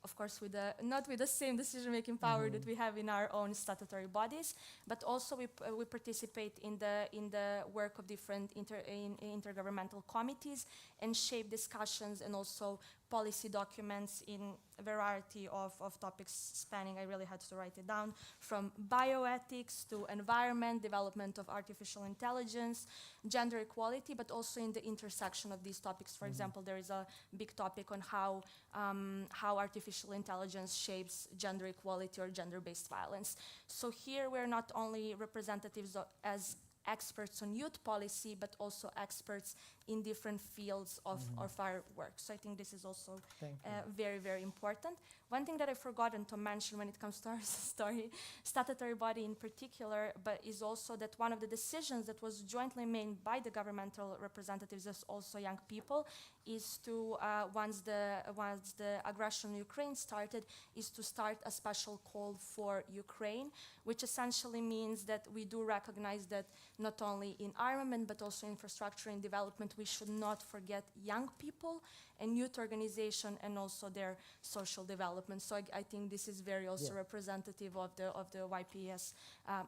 Of course, not with the same decision-making power that we have in our own statutory bodies, but also we participate in the work of different intergovernmental committees and shape discussions and also policy documents in a variety of topics spanning, I really had to write it down, from bioethics to environment, development of artificial intelligence, gender equality, but also in the intersection of these topics. For example, there is a big topic on how artificial intelligence shapes gender equality or gender-based violence. So here we're not only representatives as experts on youth policy, but also experts in different fields of our work. So I think this is also very, very important. One thing that I've forgotten to mention when it comes to our statutory body in particular, but is also that one of the decisions that was jointly made by the governmental representatives as also young people is to, once the aggression in Ukraine started, is to start a special call for Ukraine, which essentially means that we do recognize that not only in armament, but also infrastructure and development, we should not forget young people and youth organization and also their social development. So I think this is very also representative of the YPS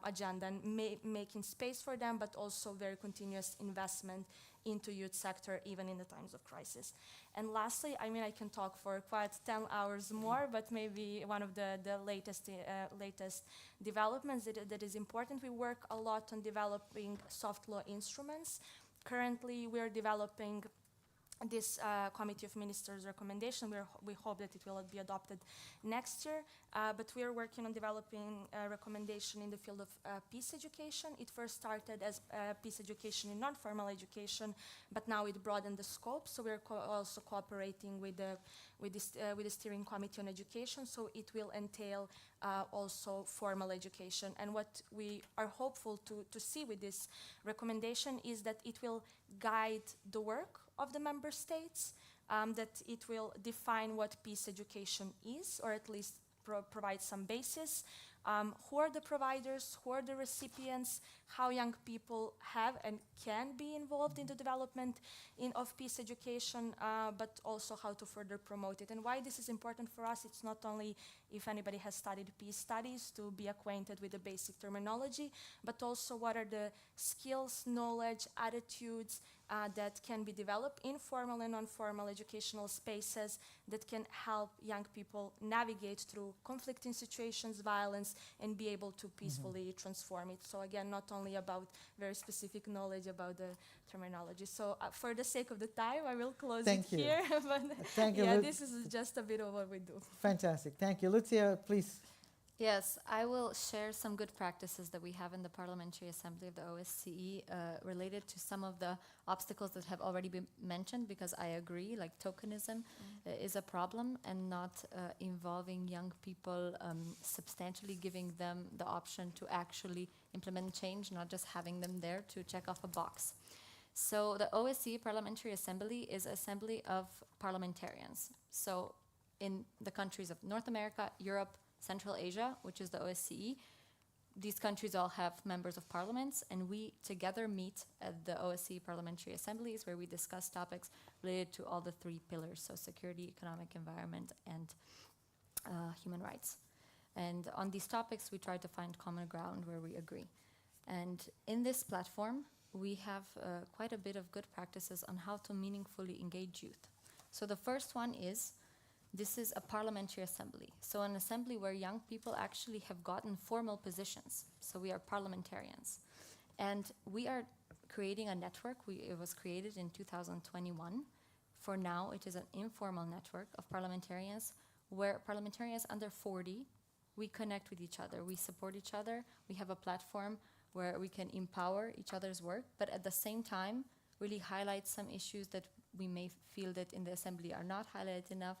agenda and making space for them, but also very continuous investment into youth sector, even in the times of crisis. And lastly, I mean, I can talk for quite 10 hours more, but maybe one of the latest developments that is important, we work a lot on developing soft law instruments. Currently, we're developing this Committee of Ministers recommendation. We hope that it will be adopted next year, but we are working on developing a recommendation in the field of peace education. It first started as peace education in non-formal education, but now it broadened the scope, so we're also cooperating with the Steering Committee on Education, so it will entail also formal education. And what we are hopeful to see with this recommendation is that it will guide the work of the member states, that it will define what peace education is, or at least provide some basis. Who are the providers, who are the recipients, how young people have and can be involved in the development of peace education, but also how to further promote it. And why this is important for us, it's not only if anybody has studied peace studies to be acquainted with the basic terminology, but also what are the skills, knowledge, attitudes that can be developed in formal and non-formal educational spaces that can help young people navigate through conflicting situations, violence, and be able to peacefully transform it. So again, not only about very specific knowledge about the terminology. So for the sake of the time, I will close it here. But Thank you. Yeah, this is just a bit of what we do. Fantastic. Thank you. Lucia, please. Yes, I will share some good practices that we have in the Parliamentary Assembly of the OSCE related to some of the obstacles that have already been mentioned, because I agree, like tokenism is a problem, and not involving young people, substantially giving them the option to actually implement change, not just having them there to check off a box. So the OSCE Parliamentary Assembly is an assembly of parliamentarians. So in the countries of North America, Europe, Central Asia, which is the OSCE, these countries all have members of parliaments, and we together meet at the OSCE parliamentary assemblies where we discuss topics related to all the 3 pillars, so security, economic environment, and human rights. And on these topics, we try to find common ground where we agree. And in this platform, we have quite a bit of good practices on how to meaningfully engage youth. So the first one is, this is a parliamentary assembly. So an assembly where young people actually have gotten formal positions. So we are parliamentarians. And we are creating a network. It was created in 2021. For now, it is an informal network of parliamentarians where parliamentarians under 40, we connect with each other. We support each other. We have a platform where we can empower each other's work, but at the same time, really highlight some issues that we may feel that in the assembly are not highlighted enough,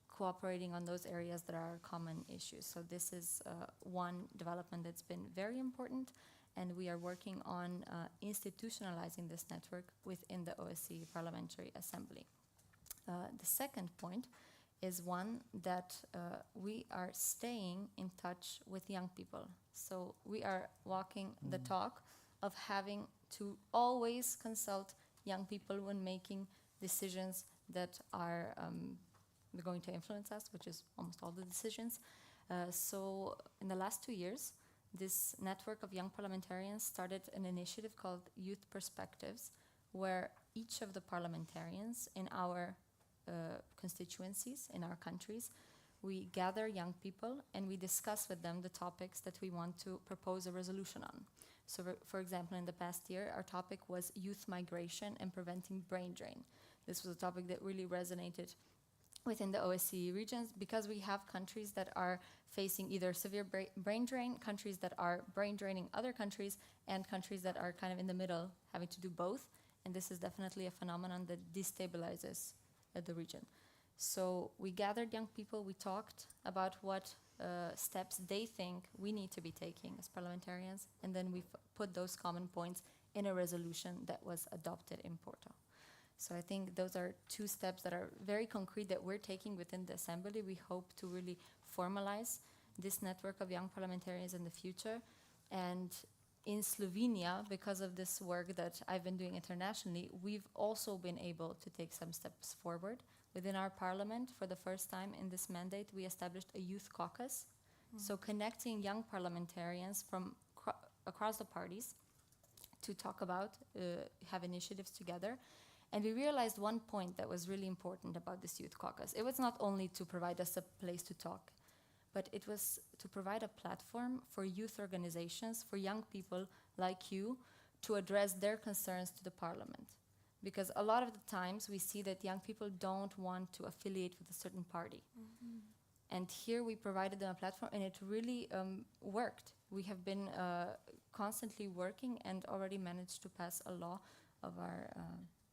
cooperating on those areas that are common issues. So this is one development that's been very important, and we are working on institutionalizing this network within the OSCE Parliamentary Assembly. The second point is one that we are staying in touch with young people. So we are walking the talk of having to always consult young people when making decisions that are going to influence us, which is almost all the decisions. So in the last 2 years, this network of young parliamentarians started an initiative called Youth Perspectives, where each of the parliamentarians in our constituencies, in our countries, we gather young people and we discuss with them the topics that we want to propose a resolution on. So for example, in the past year, our topic was youth migration and preventing brain drain. This was a topic that really resonated within the OSCE regions because we have countries that are facing either severe brain drain, countries that are brain draining other countries, and countries that are kind of in the middle, having to do both. And this is definitely a phenomenon that destabilizes the region. So we gathered young people, we talked about what steps they think we need to be taking as parliamentarians, and then we put those common points in a resolution that was adopted in Porto. So I think those are 2 steps that are very concrete that we're taking within the Assembly. We hope to really formalize this network of young parliamentarians in the future. And in Slovenia, because of this work that I've been doing internationally, we've also been able to take some steps forward. Within our parliament, for the first time in this mandate, we established a youth caucus. So connecting young parliamentarians from across the parties to talk about, have initiatives together. And we realized one point that was really important about this youth caucus. It was not only to provide us a place to talk, but it was to provide a platform for youth organizations, for young people like you, to address their concerns to the parliament. Because a lot of the times we see that young people don't want to affiliate with a certain party. And here we provided them a platform, and it really worked. We have been constantly working and already managed to pass a law of our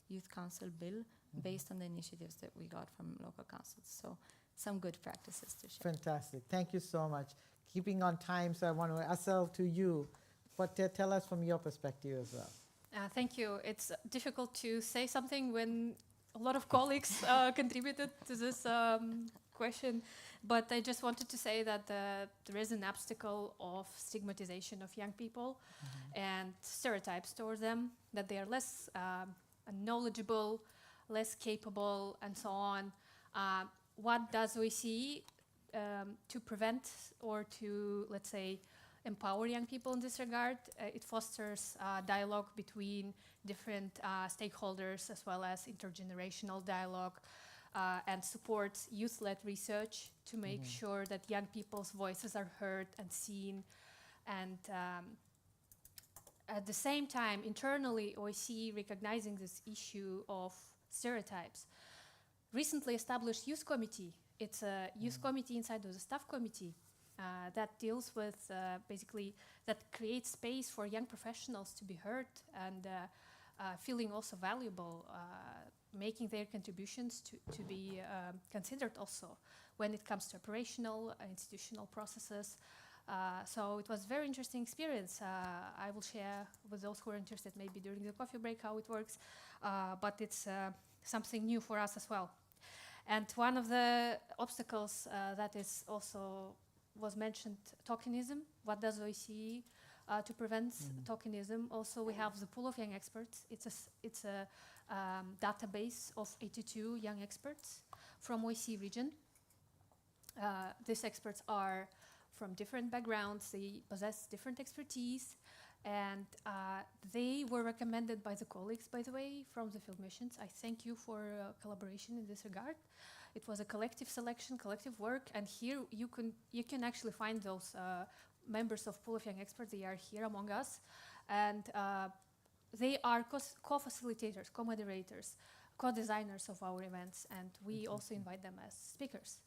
Youth Council bill based on the initiatives that we got from local councils. So some good practices to share. Fantastic. Thank you so much. Keeping on time, so I want to Asel to you. But tell us from your perspective as well. Thank you. It's difficult to say something when a lot of colleagues contributed to this question, but I just wanted to say that there is an obstacle of stigmatization of young people and stereotypes towards them, that they are less knowledgeable, less capable, and so on. What does OSCE to prevent or to, let's say, empower young people in this regard? It fosters dialogue between different stakeholders as well as intergenerational dialogue, and supports youth-led research to make sure that young people's voices are heard and seen. And at the same time, internally, OSCE, recognizing this issue of stereotypes, recently established Youth Committee. It's a youth committee inside of the staff committee that deals with, basically, that creates space for young professionals to be heard and feeling also valuable, making their contributions to be considered also when it comes to operational, institutional processes. So it was a very interesting experience. I will share with those who are interested maybe during the coffee break how it works, but it's something new for us as well. And one of the obstacles that is also was mentioned tokenism. What does OSCE to prevent tokenism? Also, we have the pool of young experts. It's a database of 82 young experts from OSCE region. These experts are from different backgrounds. They possess different expertise, and they were recommended by the colleagues, by the way, from the field missions. I thank you for collaboration in this regard. It was a collective selection, collective work, and here you can actually find those members of pool of young experts. They are here among us, and they are co-facilitators, co-moderators, co-designers of our events, and we also invite them as speakers.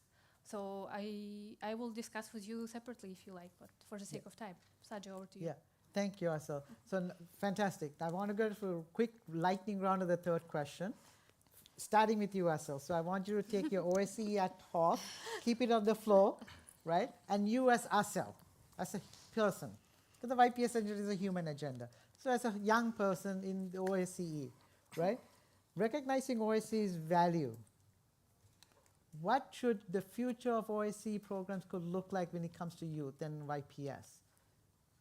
So I will discuss with you separately if you like, but for the sake of time. Saja, over to you. Yeah, thank you, Asel. So fantastic. I want to go for a quick lightning round of the third question. Starting with you, Asel. So I want you to take your OSCE at top, keep it on the floor, right? And you as Asel, as a person, because the YPS agenda is a human agenda. So as a young person in the OSCE, right? Recognizing OSCE's value, what should the future of OSCE programs could look like when it comes to youth and YPS?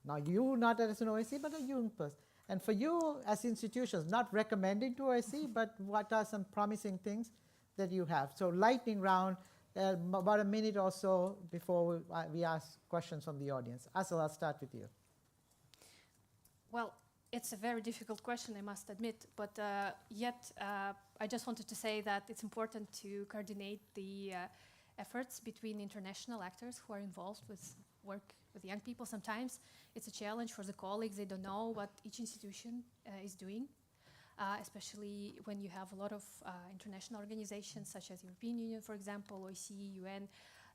Now you not as an OSCE, but a young person. And for you as institutions, not recommending to OSCE, but what are some promising things that you have? So lightning round, about a minute or so before we ask questions from the audience. Asel, I'll start with you. Well, it's a very difficult question, I must admit, but yet I just wanted to say that it's important to coordinate the efforts between international actors who are involved with work with young people. Sometimes it's a challenge for the colleagues. They don't know what each institution is doing, especially when you have a lot of international organizations such as European Union, for example, OSCE, UN.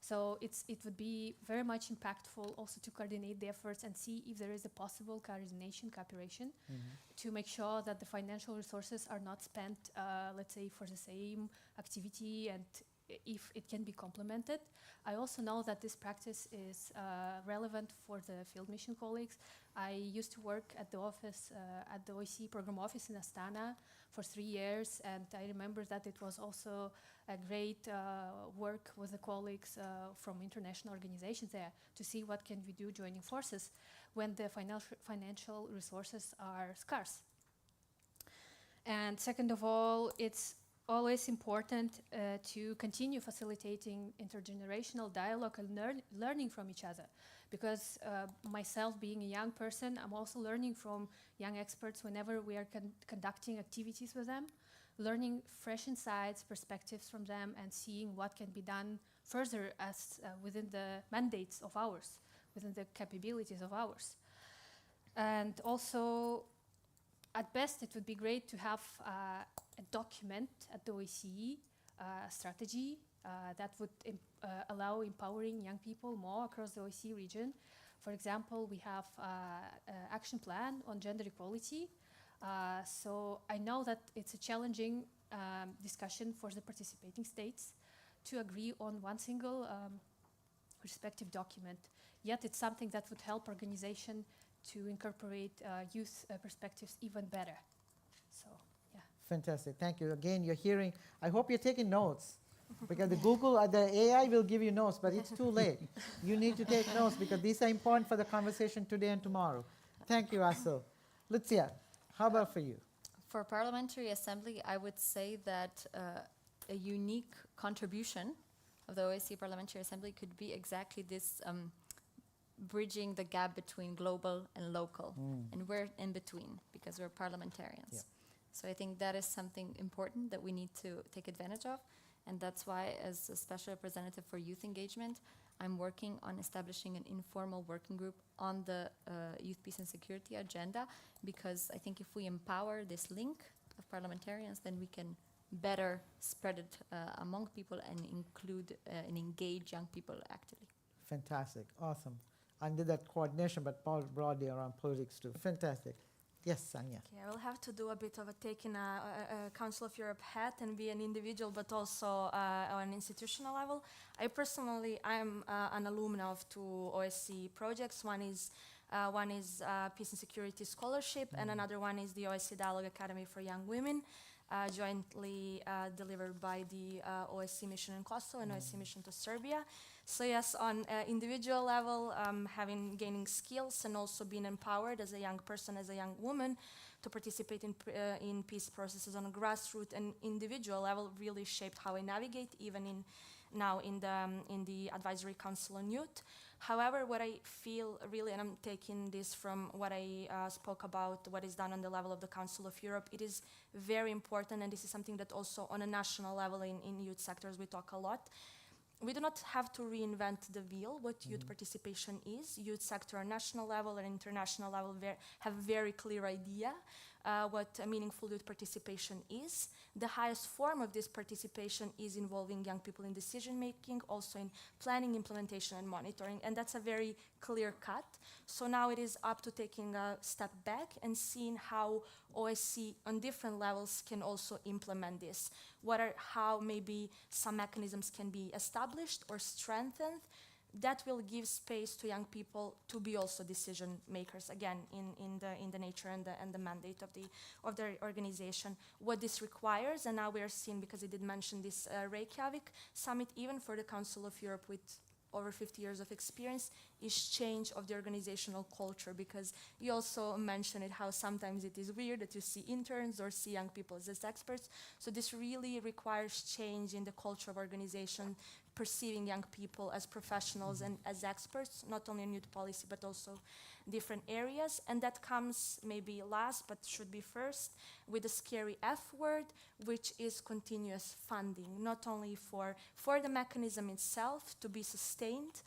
So it would be very much impactful also to coordinate the efforts and see if there is a possible coordination, cooperation, to make sure that the financial resources are not spent, let's say, for the same activity, and if it can be complemented. I also know that this practice is relevant for the field mission colleagues. I used to work at the office, at the OSCE program office in Astana for 3 years, and I remember that it was also a great work with the colleagues from international organizations there to see what can we do joining forces when the financial resources are scarce. And second of all, it's always important to continue facilitating intergenerational dialogue and learning from each other, because myself being a young person, I'm also learning from young experts whenever we are conducting activities with them, learning fresh insights, perspectives from them, and seeing what can be done further as within the mandates of ours, within the capabilities of ours. And also, at best, it would be great to have a document at the OSCE strategy that would allow empowering young people more across the OSCE region. For example, we have an action plan on gender equality. So I know that it's a challenging discussion for the participating states to agree on one single respective document. Yet it's something that would help organization to incorporate youth perspectives even better. So, yeah. Fantastic, thank you. Again, you're hearing, I hope you're taking notes, because the the AI will give you notes, but it's too late. You need to take notes because these are important for the conversation today and tomorrow. Thank you, Asel. Lucia, how about for you? For Parliamentary Assembly, I would say that a unique contribution of the OSCE Parliamentary Assembly could be exactly this bridging the gap between global and local. And we're in between because we're parliamentarians. Yeah. So I think that is something important that we need to take advantage of. And that's why, as a special representative for youth engagement, I'm working on establishing an informal working group on the youth, peace and security agenda, because I think if we empower this link of parliamentarians, then we can better spread it among people and include and engage young people actively. Fantastic, awesome. Under that coordination, but broadly around politics too. Fantastic. Yes, Anya. Okay, I will have to do a bit of a taking a Council of Europe hat and be an individual, but also on an institutional level. I personally, I'm an alumna of 2 OSCE projects. One is Peace and Security Scholarship, and another one is the OSCE Dialogue Academy for Young Women, jointly delivered by the OSCE mission in Kosovo and OSCE mission to Serbia. So yes, on individual level, gaining skills and also being empowered as a young person, as a young woman, to participate in peace processes on a grassroots and individual level really shaped how I navigate, even now in the Advisory Council on Youth. However, what I feel really, and I'm taking this from what I spoke about, what is done on the level of the Council of Europe, it is very important, and this is something that also on a national level in youth sectors we talk a lot. We do not have to reinvent the wheel, what youth participation is. Youth sector on national level and international level have very clear idea what a meaningful youth participation is. The highest form of this participation is involving young people in decision making, also in planning, implementation and monitoring, and that's a very clear cut. So now it is up to taking a step back and seeing how OSCE on different levels can also implement this. How maybe some mechanisms can be established or strengthened that will give space to young people to be also decision makers, again, in the nature and the mandate of their organization. What this requires, and now we are seeing, because I did mention this Reykjavik summit, even for the Council of Europe with over 50 years of experience, is change of the organizational culture, because you also mentioned it, how sometimes it is weird that you see interns or see young people as experts. So this really requires change in the culture of organization, perceiving young people as professionals and as experts, not only in youth policy, but also different areas. And that comes maybe last, but should be first, with the scary F word, which is continuous funding, not only for the mechanism itself to be sustained,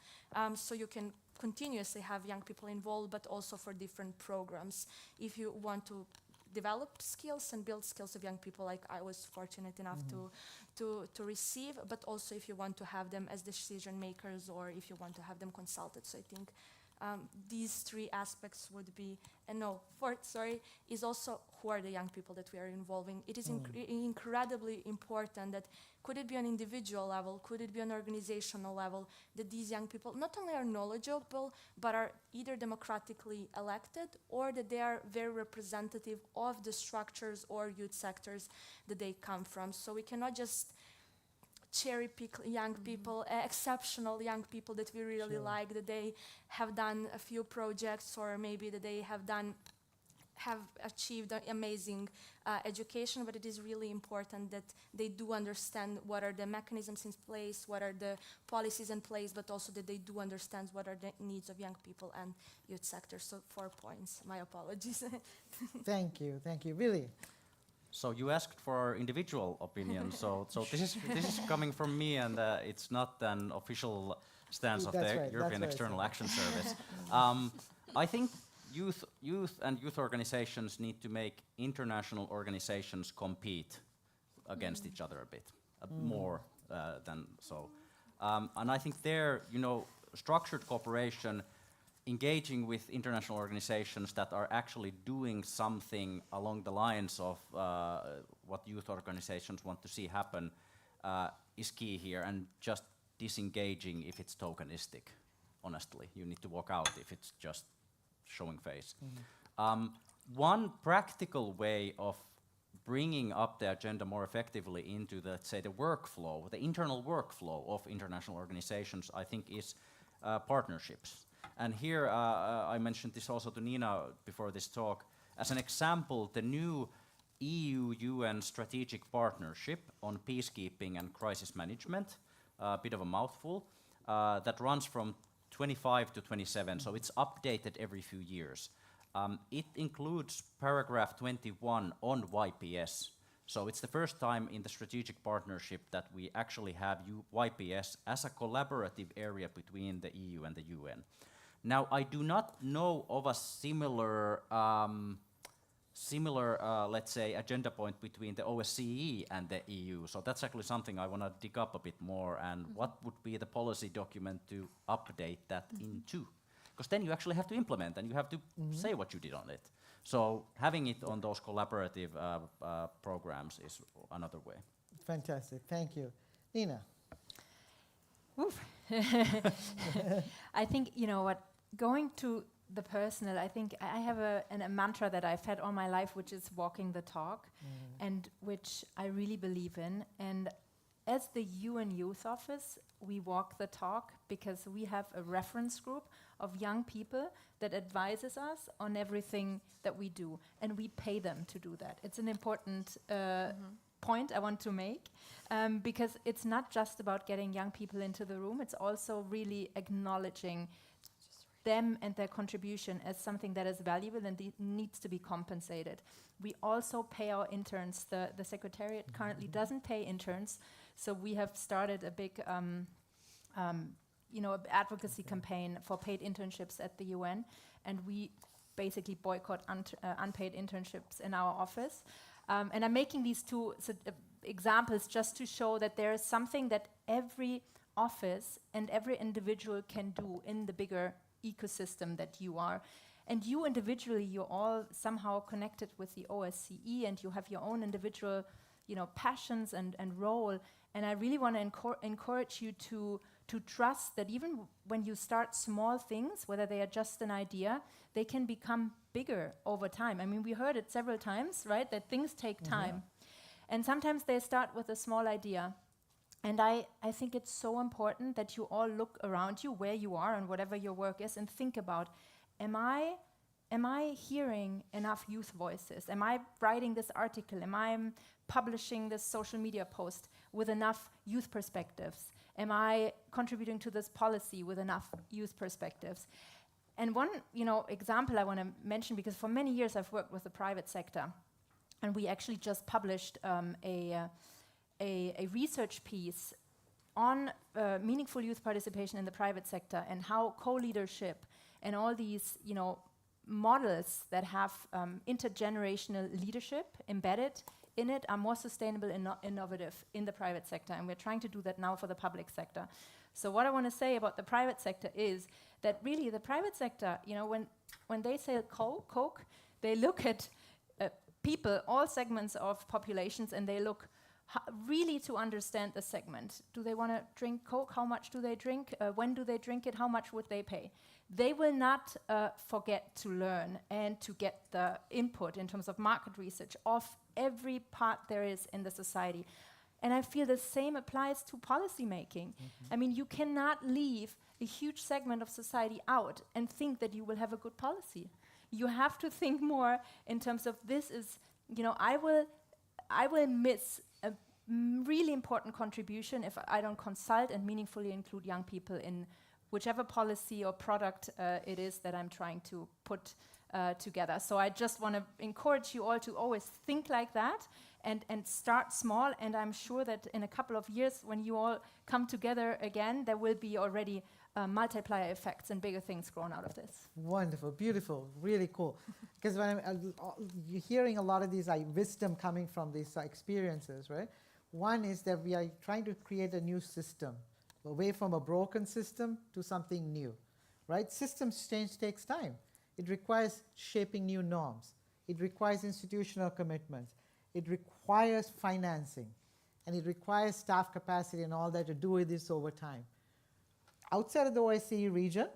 so you can continuously have young people involved, but also for different programs. If you want to develop skills and build skills of young people, like I was fortunate enough to receive, but also if you want to have them as decision makers or if you want to have them consulted. So I think these three aspects would be, and no, fourth, sorry, is also who are the young people that we are involving. It is incredibly important that, could it be on individual level, could it be on organizational level, that these young people not only are knowledgeable, but are either democratically elected or that they are very representative of the structures or youth sectors that they come from. So we cannot just cherry pick young people, exceptional young people that we really like, that they have done a few projects, or maybe that they have achieved an amazing education, but it is really important that they do understand what are the mechanisms in place, what are the policies in place, but also that they do understand what are the needs of young people and youth sector. So 4 points, my apologies. Thank you, Willy. So you asked for individual opinion. So this is coming from me, and it's not an official stance of the European External Action Service. I think youth and youth organizations need to make international organizations compete against each other a bit more than so. And I think there, structured cooperation, engaging with international organizations that are actually doing something along the lines of what youth organizations want to see happen is key here, and just disengaging if it's tokenistic, honestly. You need to walk out if it's just showing face. One practical way of bringing up the agenda more effectively into the, let's say, the workflow, the internal workflow of international organizations, I think is partnerships. And here, I mentioned this also to Nina before this talk. As an example, the new EU-UN strategic partnership on peacekeeping and crisis management, a bit of a mouthful, that runs from 25 to 27, so it's updated every few years. It includes paragraph 21 on YPS. So it's the first time in the strategic partnership that we actually have YPS as a collaborative area between the EU and the UN. Now, I do not know of a similar, let's say, agenda point between the OSCE and the EU. So that's actually something I want to dig up a bit more. And what would be the policy document to update that into? Because then you actually have to implement and you have to say what you did on it. So having it on those collaborative programs is another way. Fantastic, thank you. Nina. I think, going to the personal, I think I have a mantra that I've had all my life, which is walking the talk, and which I really believe in. And as the UN Youth Office, we walk the talk because we have a reference group of young people that advises us on everything that we do, and we pay them to do that. It's an important point I want to make, because it's not just about getting young people into the room, it's also really acknowledging them and their contribution as something that is valuable and needs to be compensated. We also pay our interns. The Secretariat currently doesn't pay interns, so we have started a big advocacy campaign for paid internships at the UN, and we basically boycott unpaid internships in our office. And I'm making these two examples just to show that there is something that every office and every individual can do in the bigger ecosystem that you are. And you individually, you're all somehow connected with the OSCE, and you have your own individual, passions and role. And I really want to encourage you to trust that even when you start small things, whether they are just an idea, they can become bigger over time. I mean, we heard it several times, right? That things take time. And sometimes they start with a small idea. And I think it's so important that you all look around you where you are and whatever your work is and think about, am I hearing enough youth voices? Am I writing this article? Am I publishing this social media post with enough youth perspectives? Am I contributing to this policy with enough youth perspectives? And one example I want to mention, because for many years I've worked with the private sector, and we actually just published a research piece on meaningful youth participation in the private sector and how co-leadership and all these, models that have intergenerational leadership embedded in it are more sustainable and innovative in the private sector. And we're trying to do that now for the public sector. So what I want to say about the private sector is that really the private sector, when they sell Coke, they look at people, all segments of populations, and they look really to understand the segment. Do they want to drink Coke? How much do they drink? When do they drink it? How much would they pay? They will not forget to learn and to get the input in terms of market research of every part there is in the society. And I feel the same applies to policy making. I mean, you cannot leave a huge segment of society out and think that you will have a good policy. You have to think more in terms of this is, I will miss a really important contribution if I don't consult and meaningfully include young people in whichever policy or product it is that I'm trying to put together. So I just want to encourage you all to always think like that and start small. And I'm sure that in a couple of years, when you all come together again, there will be already multiplier effects and bigger things grown out of this. Wonderful, beautiful, really cool. Because when you're hearing a lot of these wisdom coming from these experiences, right? One is that we are trying to create a new system, away from a broken system to something new, right? Systems change takes time. It requires shaping new norms. It requires institutional commitments. It requires financing. And it requires staff capacity and all that to do this over time. Outside of the OSCE region,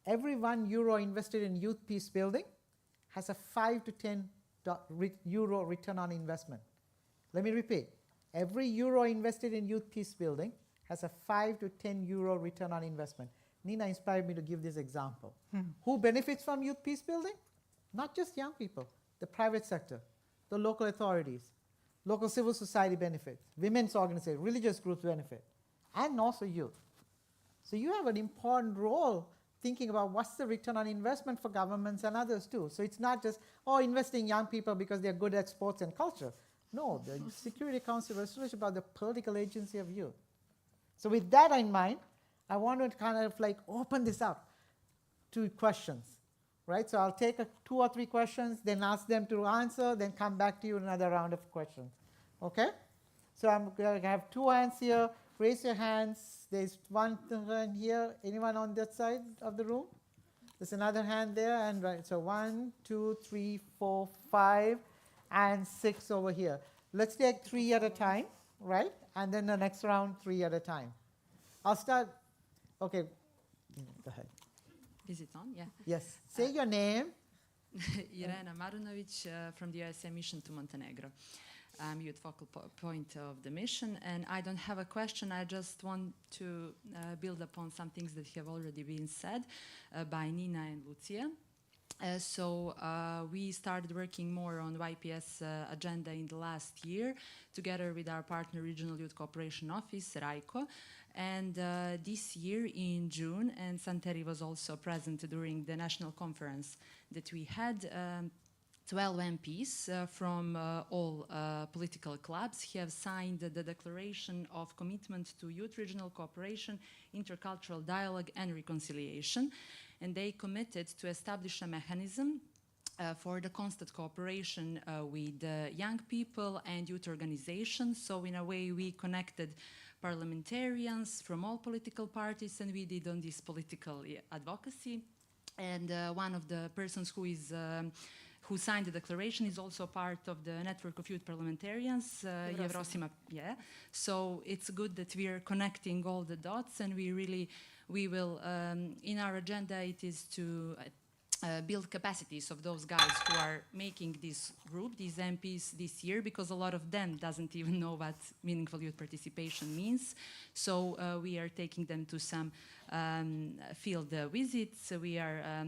every €1 invested in youth peace building has a 5 to 10 euro return on investment. Let me repeat. Every euro invested in youth peace building has a 5 to 10 euro return on investment. Nina inspired me to give this example. Who benefits from youth peace building? Not just young people, the private sector, the local authorities, local civil society benefits, women's organizations, religious groups benefit, and also youth. So you have an important role thinking about what's the return on investment for governments and others too. So it's not just, investing in young people because they're good at sports and culture. No, the Security Council was about the political agency of youth. So with that in mind, I want to kind of open this up to questions, right? So I'll take 2 or 3 questions, then ask them to answer, then come back to you in another round of questions, okay? So I'm going to have 2 hands here. Raise your hands. There's 1 hand here. Anyone on that side of the room? There's another hand there, and right. So 1, 2, 3, 4, 5, and 6 over here. Let's take 3 at a time, right? And then the next round, 3 at a time. I'll start. Okay, go ahead. Is it on? Yeah. Yes. Say your name. Irena Marunovic from the OSCE mission to Montenegro. youth focal point of the mission, and I don't have a question. I just want to build upon some things that have already been said by Nina and Lucia. So we started working more on YPS agenda in the last year, together with our partner Regional Youth Cooperation Office, RAICO. And this year in June, and Santeri was also present during the national conference that we had, 12 MPs from all political clubs have signed the Declaration of Commitment to Youth Regional Cooperation, Intercultural Dialogue and Reconciliation. And they committed to establish a mechanism for the constant cooperation with young people and youth organizations. So in a way we connected parliamentarians from all political parties, and we did on this political advocacy. And one of the persons who signed the declaration is also part of the network of youth parliamentarians, Yevrosima. Yeah. So it's good that we are connecting all the dots, and we will, in our agenda, it is to build capacities of those guys who are making this group, these MPs this year, because a lot of them doesn't even know what meaningful youth participation means. So we are taking them to some field visits. We are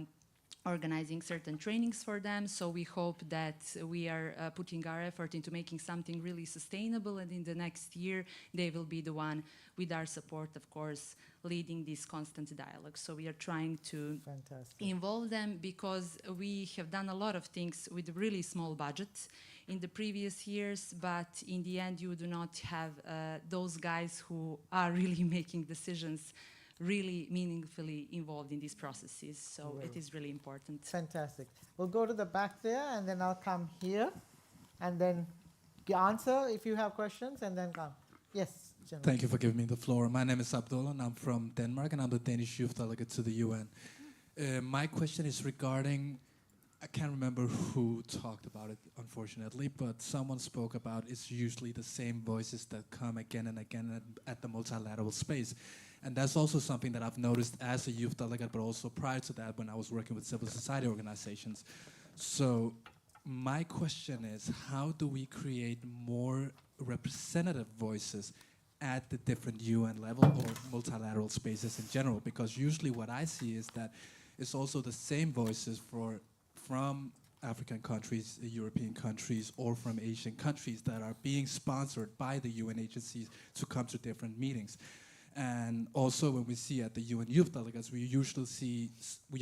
organizing certain trainings for them, so we hope that we are putting our effort into making something really sustainable, and in the next year they will be the one, with our support of course, leading this constant dialogue. So we are trying to involve them, because we have done a lot of things with really small budget in the previous years, but in the end you do not have those guys who are really making decisions really meaningfully involved in these processes. So it is really important. Fantastic. We'll go to the back there, and then I'll come here, and then answer if you have questions, and then come. Yes, gentlemen. Thank you for giving me the floor. My name is Abdullah, and I'm from Denmark, and I'm the Danish youth delegate to the UN. My question is regarding, I can't remember who talked about it, unfortunately, but someone spoke about it's usually the same voices that come again and again at the multilateral space. And that's also something that I've noticed as a youth delegate, but also prior to that when I was working with civil society organizations. So my question is, how do we create more representative voices at the different UN level or multilateral spaces in general? Because usually what I see is that it's also the same voices from African countries, European countries, or from Asian countries that are being sponsored by the UN agencies to come to different meetings. And also when we see at the UN youth delegates, we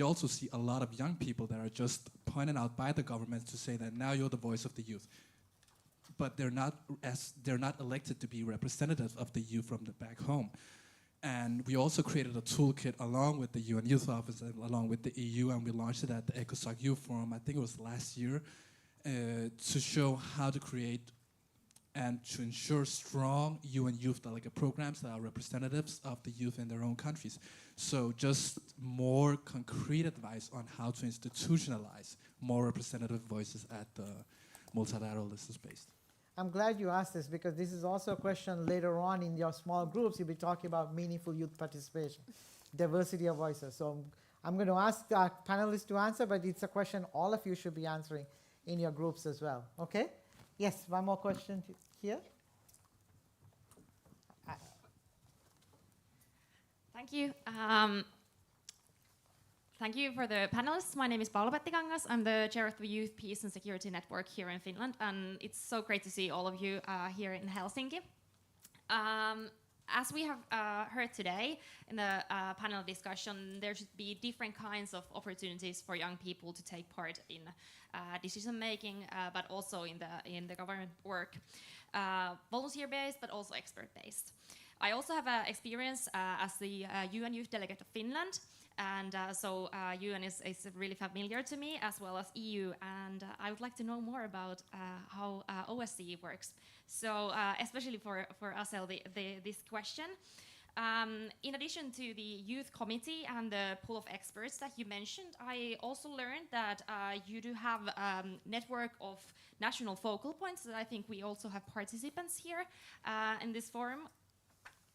also see a lot of young people that are just pointed out by the government to say that now you're the voice of the youth. But they're not elected to be representative of the youth from the back home. And we also created a toolkit along with the UN Youth Office and along with the EU, and we launched it at the ECOSOC Youth Forum, I think it was last year, to show how to create and to ensure strong UN youth delegate programs that are representatives of the youth in their own countries. So just more concrete advice on how to institutionalize more representative voices at the multilateralism space. I'm glad you asked this, because this is also a question later on in your small groups. You'll be talking about meaningful youth participation, diversity of voices. So I'm going to ask our panelists to answer, but it's a question all of you should be answering in your groups as well. Okay? Yes, one more question here. Thank you. Thank you for the panelists. My name is Paula Pettikangas. I'm the chair of the Youth Peace and Security Network here in Finland, and it's so great to see all of you here in Helsinki. As we have heard today in the panel discussion, there should be different kinds of opportunities for young people to take part in decision making, but also in the government work, volunteer-based, but also expert-based. I also have experience as the UN Youth Delegate of Finland, and so UN is really familiar to me, as well as EU, and I would like to know more about how OSCE works. So especially for us, this question. In addition to the youth committee and the pool of experts that you mentioned, I also learned that you do have a network of national focal points. I think we also have participants here in this forum.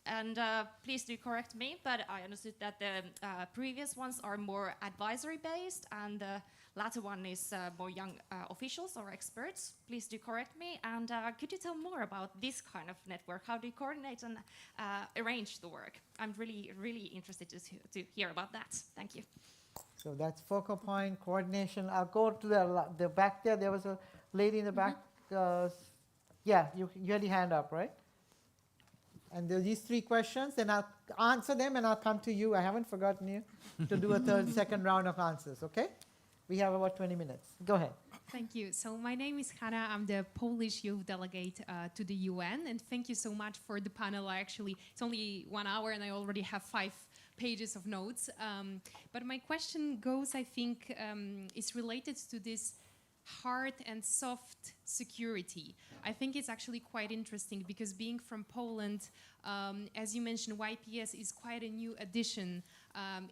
and please do correct me, but I understood that the previous ones are more advisory based and the latter one is more young officials or experts. Please do correct me. And could you tell more about this kind of network? How do you coordinate and arrange the work? I'm really, really interested to hear about that. Thank you. So that's focal point coordination. I'll go to the back there. There was a lady in the back. Yeah, you had your hand up, right? And there are these 3 questions, and I'll answer them and I'll come to you. I haven't forgotten you to do a second round of answers, okay? We have about 20 minutes. Go ahead. Thank you. So my name is Hanna. I'm the Polish youth delegate to the UN, and thank you so much for the panel. It's only 1 hour and I already have 5 pages of notes. But my question goes, I think, is related to this hard and soft security. I think it's actually quite interesting because being from Poland, as you mentioned, YPS is quite a new addition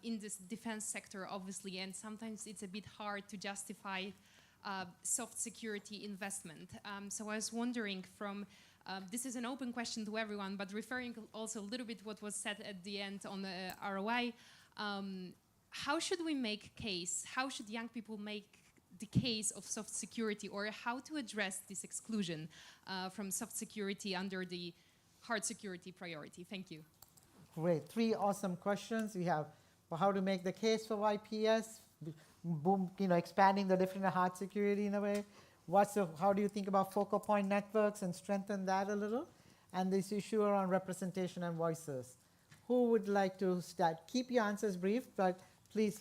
in this defense sector, obviously, and sometimes it's a bit hard to justify soft security investment. So I was wondering this is an open question to everyone, but referring also a little bit what was said at the end on the ROI, how should we make case? How should young people make the case of soft security, or how to address this exclusion from soft security under the hard security priority? Thank you. Great. 3 awesome questions. We have how to make the case for YPS, expanding the different hard security in a way. How do you think about focal point networks and strengthen that a little? And this issue around representation and voices. Who would like to start? Keep your answers brief, but please.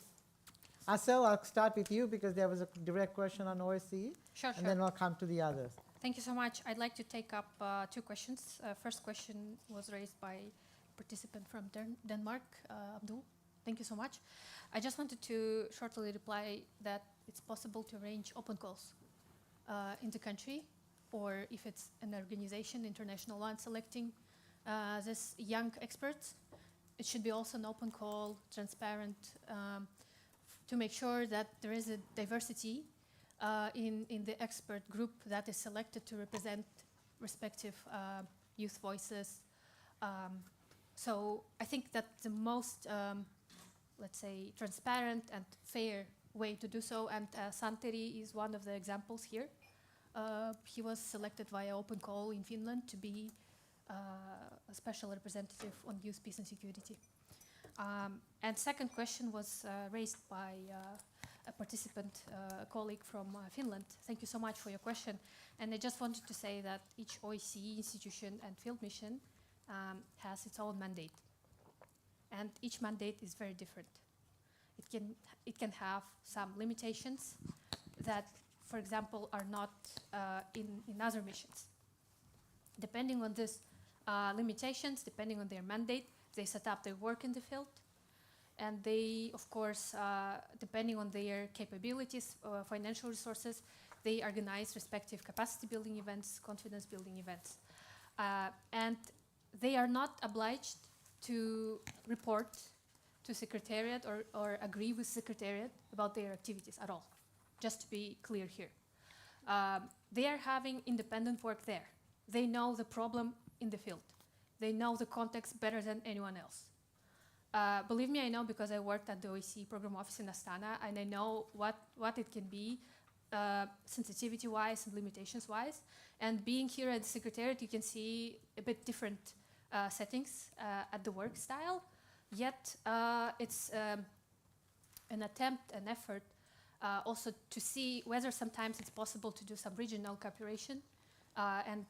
Asel, I'll start with you because there was a direct question on OSCE. Sure. And then we'll come to the others. Thank you so much. I'd like to take up 2 questions. First question was raised by a participant from Denmark, Abdul. Thank you so much. I just wanted to shortly reply that it's possible to arrange open calls in the country, or if it's an organization, international one, selecting this young experts, it should be also an open call, transparent, to make sure that there is a diversity in the expert group that is selected to represent respective youth voices. So I think that the most, let's say, transparent and fair way to do so, and Santeri is one of the examples here. He was selected via open call in Finland to be a special representative on youth, peace and security. And second question was raised by a participant, a colleague from Finland. Thank you so much for your question. And I just wanted to say that each OSCE institution and field mission has its own mandate. And each mandate is very different. It can have some limitations that, for example, are not in other missions. Depending on these limitations, depending on their mandate, they set up their work in the field, and they, of course, depending on their capabilities, financial resources, they organize respective capacity building events, confidence building events. And they are not obliged to report to Secretariat or agree with Secretariat about their activities at all, just to be clear here. They are having independent work there. They know the problem in the field. They know the context better than anyone else. Believe me, I know, because I worked at the OSCE program office in Astana, and I know what it can be sensitivity-wise and limitations-wise. And being here at the Secretariat, you can see a bit different settings at the work style. Yet it's an attempt, an effort, also to see whether sometimes it's possible to do some regional cooperation and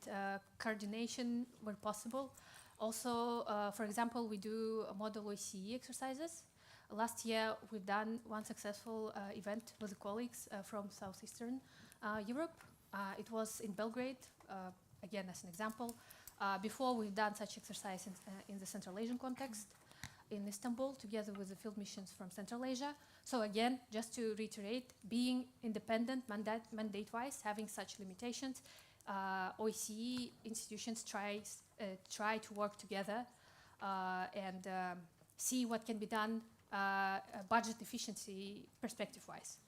coordination where possible. Also, for example, we do model OSCE exercises. Last year, we've done one successful event with the colleagues from Southeastern Europe. It was in Belgrade, again, as an example. Before, we've done such exercise in the Central Asian context, in Istanbul, together with the field missions from Central Asia. So again, just to reiterate, being independent mandate-wise, having such limitations, OSCE institutions try to work together and see what can be done budget efficiency perspective-wise.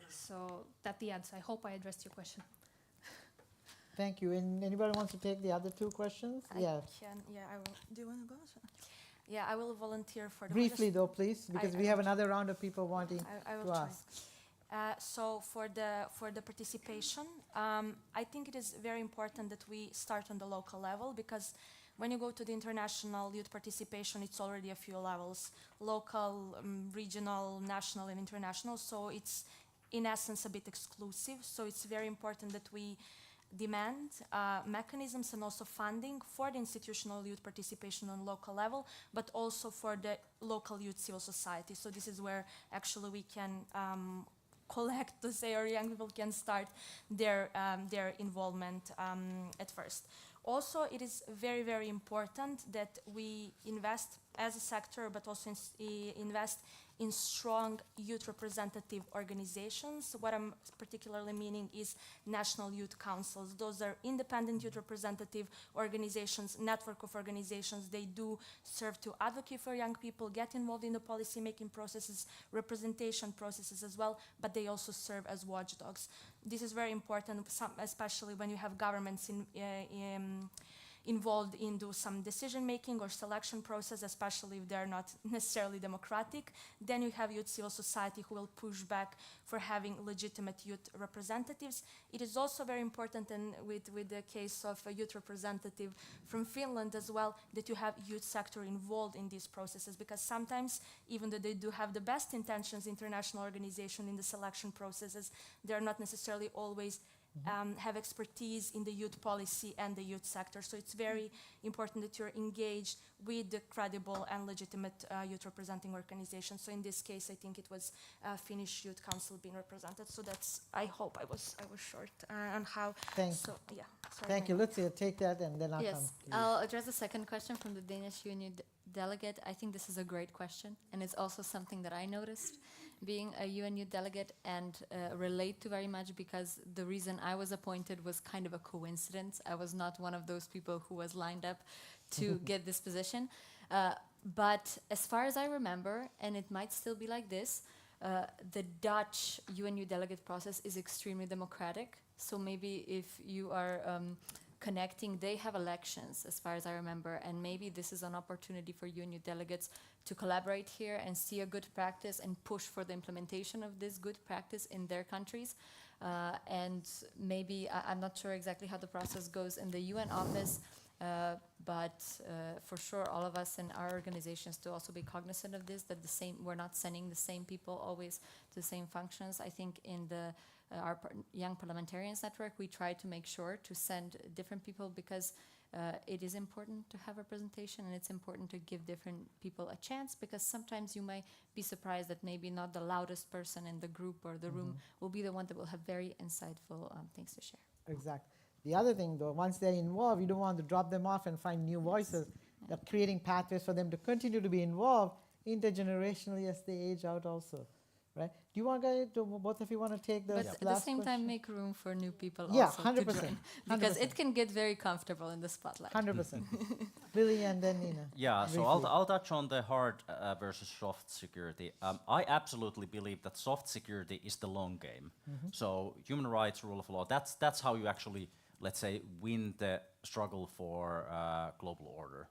So that's the answer. I hope I addressed your question. Thank you. And anybody wants to take the other two questions? I can, I will. Do you want to go? Yeah, I will volunteer for the briefly though, please, because we have another round of people wanting I will to try. ask. So for the participation, I think it is very important that we start on the local level, because when you go to the international youth participation, it's already a few levels: local, regional, national, and international. So it's in essence a bit exclusive. So it's very important that we demand mechanisms and also funding for the institutional youth participation on local level, but also for the local youth civil society. So this is where actually we can collect, to say, or young people can start their involvement at first. Also, it is very, very important that we invest as a sector, but also invest in strong youth representative organizations. What I'm particularly meaning is national youth councils. Those are independent youth representative organizations, network of organizations. They do serve to advocate for young people, get involved in the policy making processes, representation processes as well, but they also serve as watchdogs. This is very important, especially when you have governments involved into some decision-making or selection process, especially if they're not necessarily democratic. Then you have youth civil society who will push back for having legitimate youth representatives. It is also very important, and with the case of a youth representative from Finland as well, that you have youth sector involved in these processes, because sometimes, even though they do have the best intentions, international organization in the selection processes, they're not necessarily always have expertise in the youth policy and the youth sector. So it's very important that you're engaged with the credible and legitimate youth representing organizations. So in this case, I think it was Finnish Youth Council being represented. So that's, I hope I was short on how. Thank you. Let's take that and then I'll come. Yes, I'll address the second question from the Danish UN delegate. I think this is a great question, and it's also something that I noticed being a UN youth delegate and relate to very much, because the reason I was appointed was kind of a coincidence. I was not one of those people who was lined up to get this position. But as far as I remember, and it might still be like this, the Dutch UN youth delegate process is extremely democratic. So maybe if you are connecting, they have elections, as far as I remember, and maybe this is an opportunity for UN youth delegates to collaborate here and see a good practice and push for the implementation of this good practice in their countries. And maybe, I'm not sure exactly how the process goes in the UN office, but for sure all of us in our organizations to also be cognizant of this, that we're not sending the same people always to the same functions. I think in our Young Parliamentarians Network, we try to make sure to send different people, because it is important to have representation, and it's important to give different people a chance, because sometimes you might be surprised that maybe not the loudest person in the group or the room will be the one that will have very insightful things to share. Exactly. The other thing, though, once they're involved, you don't want to drop them off and find new voices. They're creating pathways for them to continue to be involved intergenerationally as they age out also. Right? Do you want both of you want to take the last question? But at the same time, make room for new people yeah, also 100%, to join, because it can get very comfortable in the spotlight. 100%. Lily and then Nina. Yeah, so I'll touch on the hard versus soft security. I absolutely believe that soft security is the long game. So human rights, rule of law, that's how you actually, let's say, win the struggle for global order.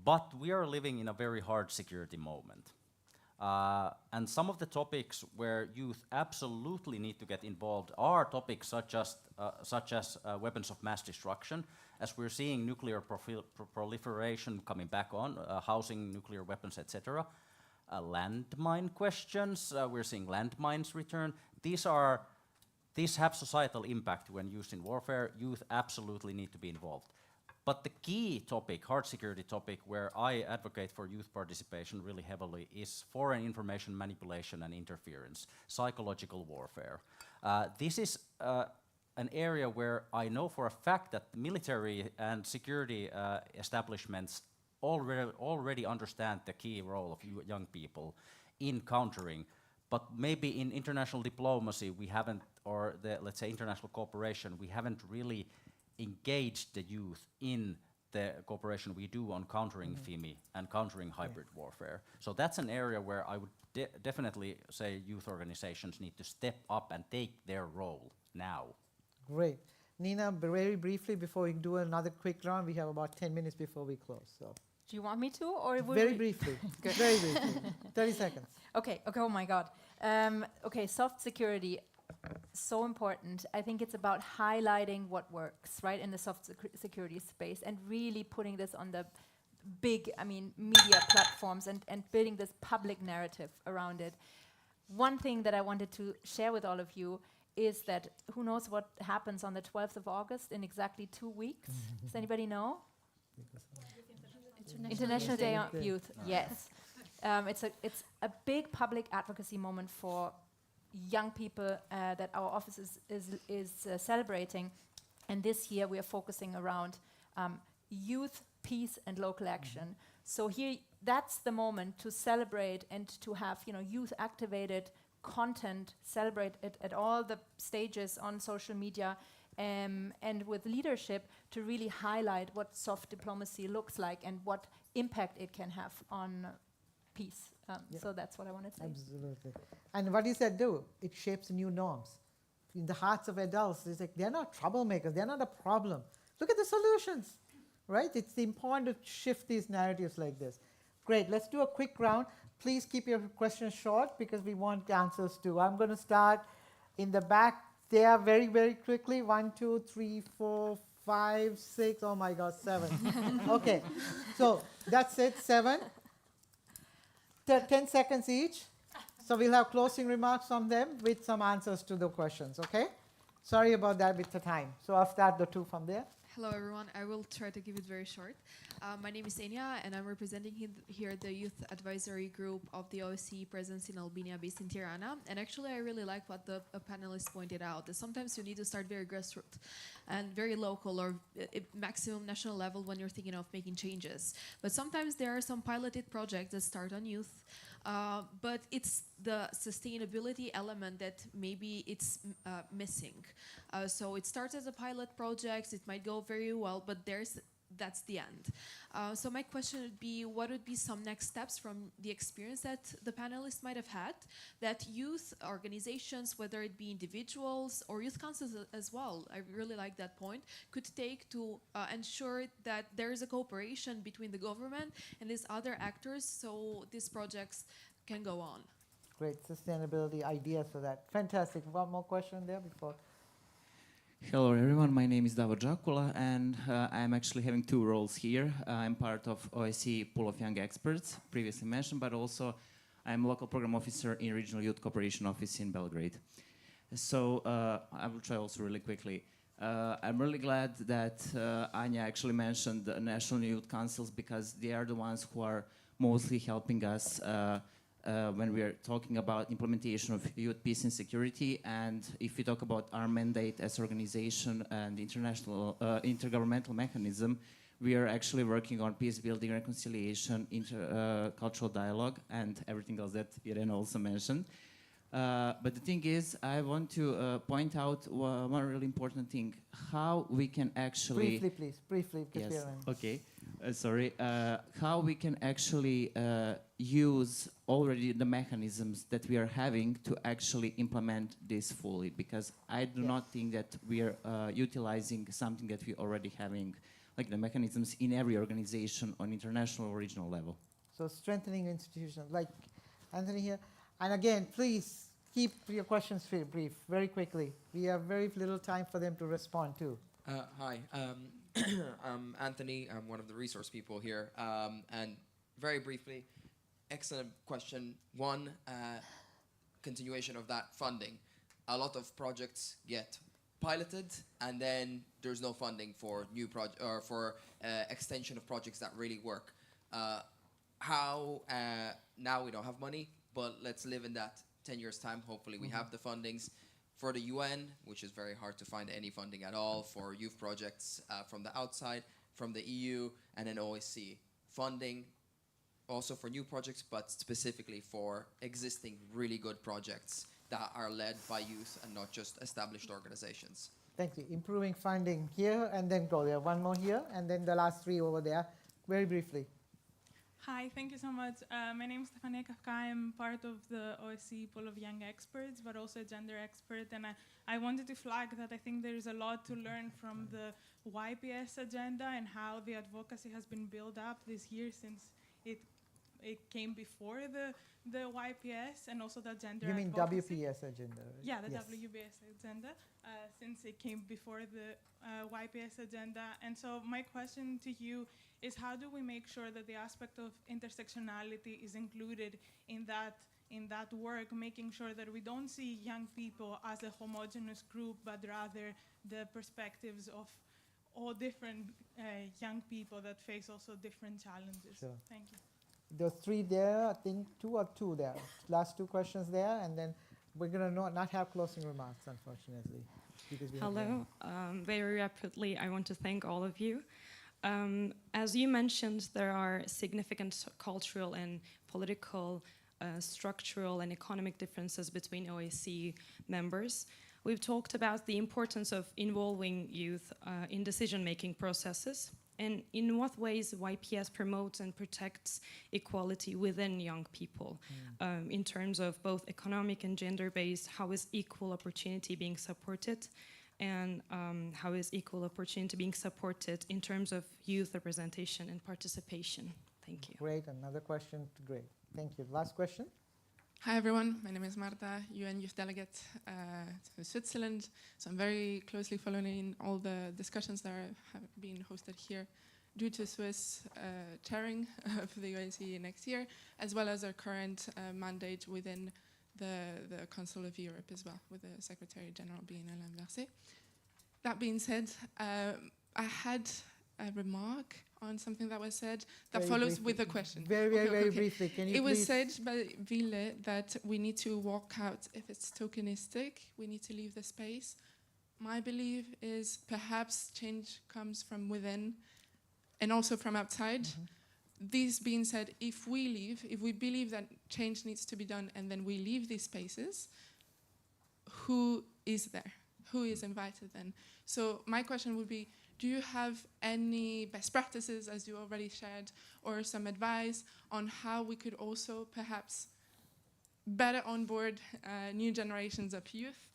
But we are living in a very hard security moment. And some of the topics where youth absolutely need to get involved are topics such as weapons of mass destruction, as we're seeing nuclear proliferation coming back on, housing nuclear weapons, etc. Landmine questions, we're seeing landmines return. These have societal impact when used in warfare. Youth absolutely need to be involved. But the key topic, hard security topic, where I advocate for youth participation really heavily is foreign information manipulation and interference, psychological warfare. This is an area where I know for a fact that military and security establishments already understand the key role of young people in countering. But maybe in international diplomacy we haven't, or let's say international cooperation, we haven't really engaged the youth in the cooperation we do on countering FIMI and countering hybrid warfare. So that's an area where I would definitely say youth organizations need to step up and take their role now. Great. Nina, very briefly before we do another quick round, we have about 10 minutes before we close. So Do you want me to, or very briefly? Very briefly. 30 seconds. Okay. Oh my God. Okay. Soft security, so important. I think it's about highlighting what works, right, in the soft security space, and really putting this on the big, media platforms, and building this public narrative around it. One thing that I wanted to share with all of you is that who knows what happens on the 12th of August in exactly 2 weeks? Does anybody know? International Day of Youth. Yes. It's a big public advocacy moment for young people that our office is celebrating. And this year we are focusing around youth, peace, and local action. So here, that's the moment to celebrate and to have youth-activated content, celebrate it at all the stages on social media, and with leadership to really highlight what soft diplomacy looks like and what impact it can have on peace. So that's what I want to say. Absolutely. And what does that do? It shapes new norms. In the hearts of adults, it's like they're not troublemakers, they're not a problem. Look at the solutions, right? It's important to shift these narratives like this. Great, let's do a quick round. Please keep your questions short because we want answers too. I'm going to start in the back there very, very quickly. 1, 2, 3, 4, 5, 6. Oh my God, 7. Okay, so that's it, 7. 10 seconds each. So we'll have closing remarks from them with some answers to the questions, okay? Sorry about that with the time. So I'll start the 2 from there. Hello, everyone. I will try to keep it very short. My name is Elina, and I'm representing here the Youth Advisory Group of the OSCE presence in Albania, based in Tirana. And actually, I really like what the panelists pointed out, that sometimes you need to start very grassroots and very local or maximum national level when you're thinking of making changes. But sometimes there are some piloted projects that start on youth, but it's the sustainability element that maybe it's missing. So it starts as a pilot project, it might go very well, but that's the end. So my question would be, what would be some next steps from the experience that the panelists might have had that youth organizations, whether it be individuals or youth councils as well, I really like that point, could take to ensure that there is a cooperation between the government and these other actors so these projects can go on. Great sustainability ideas for that. Fantastic. One more question there before. Hello everyone, my name is Davor Jakula, and I'm actually having 2 roles here. I'm part of OSCE pool of young experts, previously mentioned, but also I'm local program officer in Regional Youth Cooperation Office in Belgrade. So I will try also really quickly. I'm really glad that Anja actually mentioned the national youth councils, because they are the ones who are mostly helping us when we are talking about implementation of youth peace and security. And if we talk about our mandate as organization and international intergovernmental mechanism, we are actually working on peace building, reconciliation, cultural dialogue, and everything else that Irene also mentioned. But the thing is, I want to point out one really important thing: how we can actually briefly, please, briefly. Yes. Okay. Sorry. How we can actually use already the mechanisms that we are having to actually implement this fully, because I do not think that we are utilizing something that we already having, like the mechanisms in every organization on international or regional level. So strengthening institutions, like Anthony here. And again, please keep your questions brief, very quickly. We have very little time for them to respond to. Hi, I'm Anthony. I'm one of the resource people here. And very briefly, excellent question. One, continuation of that funding. A lot of projects get piloted, and then there's no funding for new project or for extension of projects that really work. How now we don't have money, but let's live in that 10 years time. Hopefully we have the fundings for the UN, which is very hard to find any funding at all for youth projects from the outside, from the EU, and then OSCE. Funding also for new projects, but specifically for existing really good projects that are led by youth and not just established organizations. Thank you. Improving funding here, and then go there. One more here, and then the last 3 over there, very briefly. Hi, thank you so much. My name is Stefania Kafka. I'm part of the OSCE pool of young experts, but also a gender expert. And I wanted to flag that I think there is a lot to learn from the YPS agenda and how the advocacy has been built up this year since it came before the YPS and also the gender You mean advocacy. WPS agenda, right? Yeah, the Yes. WPS agenda, since it came before the YPS agenda. And so my question to you is, how do we make sure that the aspect of intersectionality is included in that work, making sure that we don't see young people as a homogeneous group, but rather the perspectives of all different young people that face also different challenges? Sure. Thank you. There are three there, I think two there. Last two questions there, and then we're going to not have closing remarks, unfortunately. Because we Hello. Very rapidly, I want to thank all of you. As you mentioned, there are significant cultural and political, structural and economic differences between OSCE members. We've talked about the importance of involving youth in decision-making processes, and in what ways YPS promotes and protects equality within young people in terms of both economic and gender-based. How is equal opportunity being supported? And how is equal opportunity being supported in terms of youth representation and participation? Thank you. Great. Another question. Great. Thank you. Last question. Hi everyone, my name is Marta, UN Youth Delegate to Switzerland. So I'm very closely following all the discussions that have been hosted here due to Swiss chairing of the OSCE next year, as well as our current mandate within the Council of Europe as well, with the Secretary General being Alain Verset. That being said, I had a remark on something that was said that Very follows briefly. with a question. Very briefly. Can you It was please- said by Ville that we need to walk out if it's tokenistic, we need to leave the space. My belief is perhaps change comes from within and also from outside. This being said, if we believe that change needs to be done and then we leave these spaces, who is there? Who is invited then? So my question would be, do you have any best practices, as you already shared, or some advice on how we could also perhaps better onboard new generations of youth,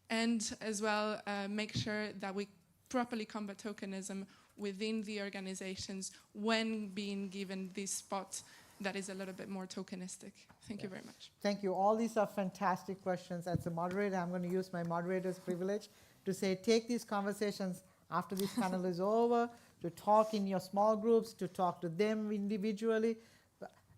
and as well make sure that we properly combat tokenism within the organizations when being given this spot that is a little bit more tokenistic? Thank you very much. Thank you. All these are fantastic questions. As a moderator, I'm going to use my moderator's privilege to say, take these conversations after this panel is over, to talk in your small groups, to talk to them individually,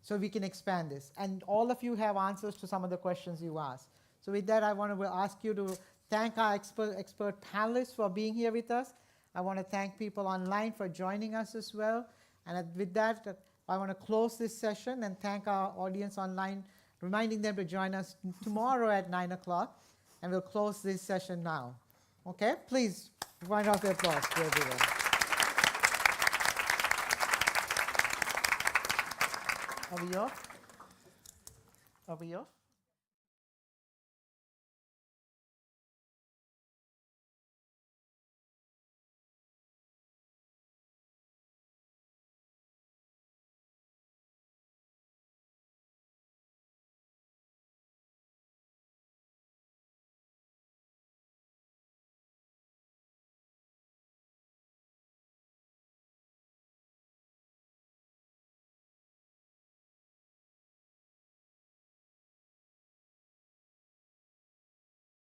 so we can expand this. And all of you have answers to some of the questions you asked. So with that, I want to ask you to thank our expert panelists for being here with us. I want to thank people online for joining us as well. And with that, I want to close this session and thank our audience online, reminding them to join us tomorrow at 9 o'clock. And we'll close this session now. Okay? Please, round of applause to everyone. Are we off? Are we off?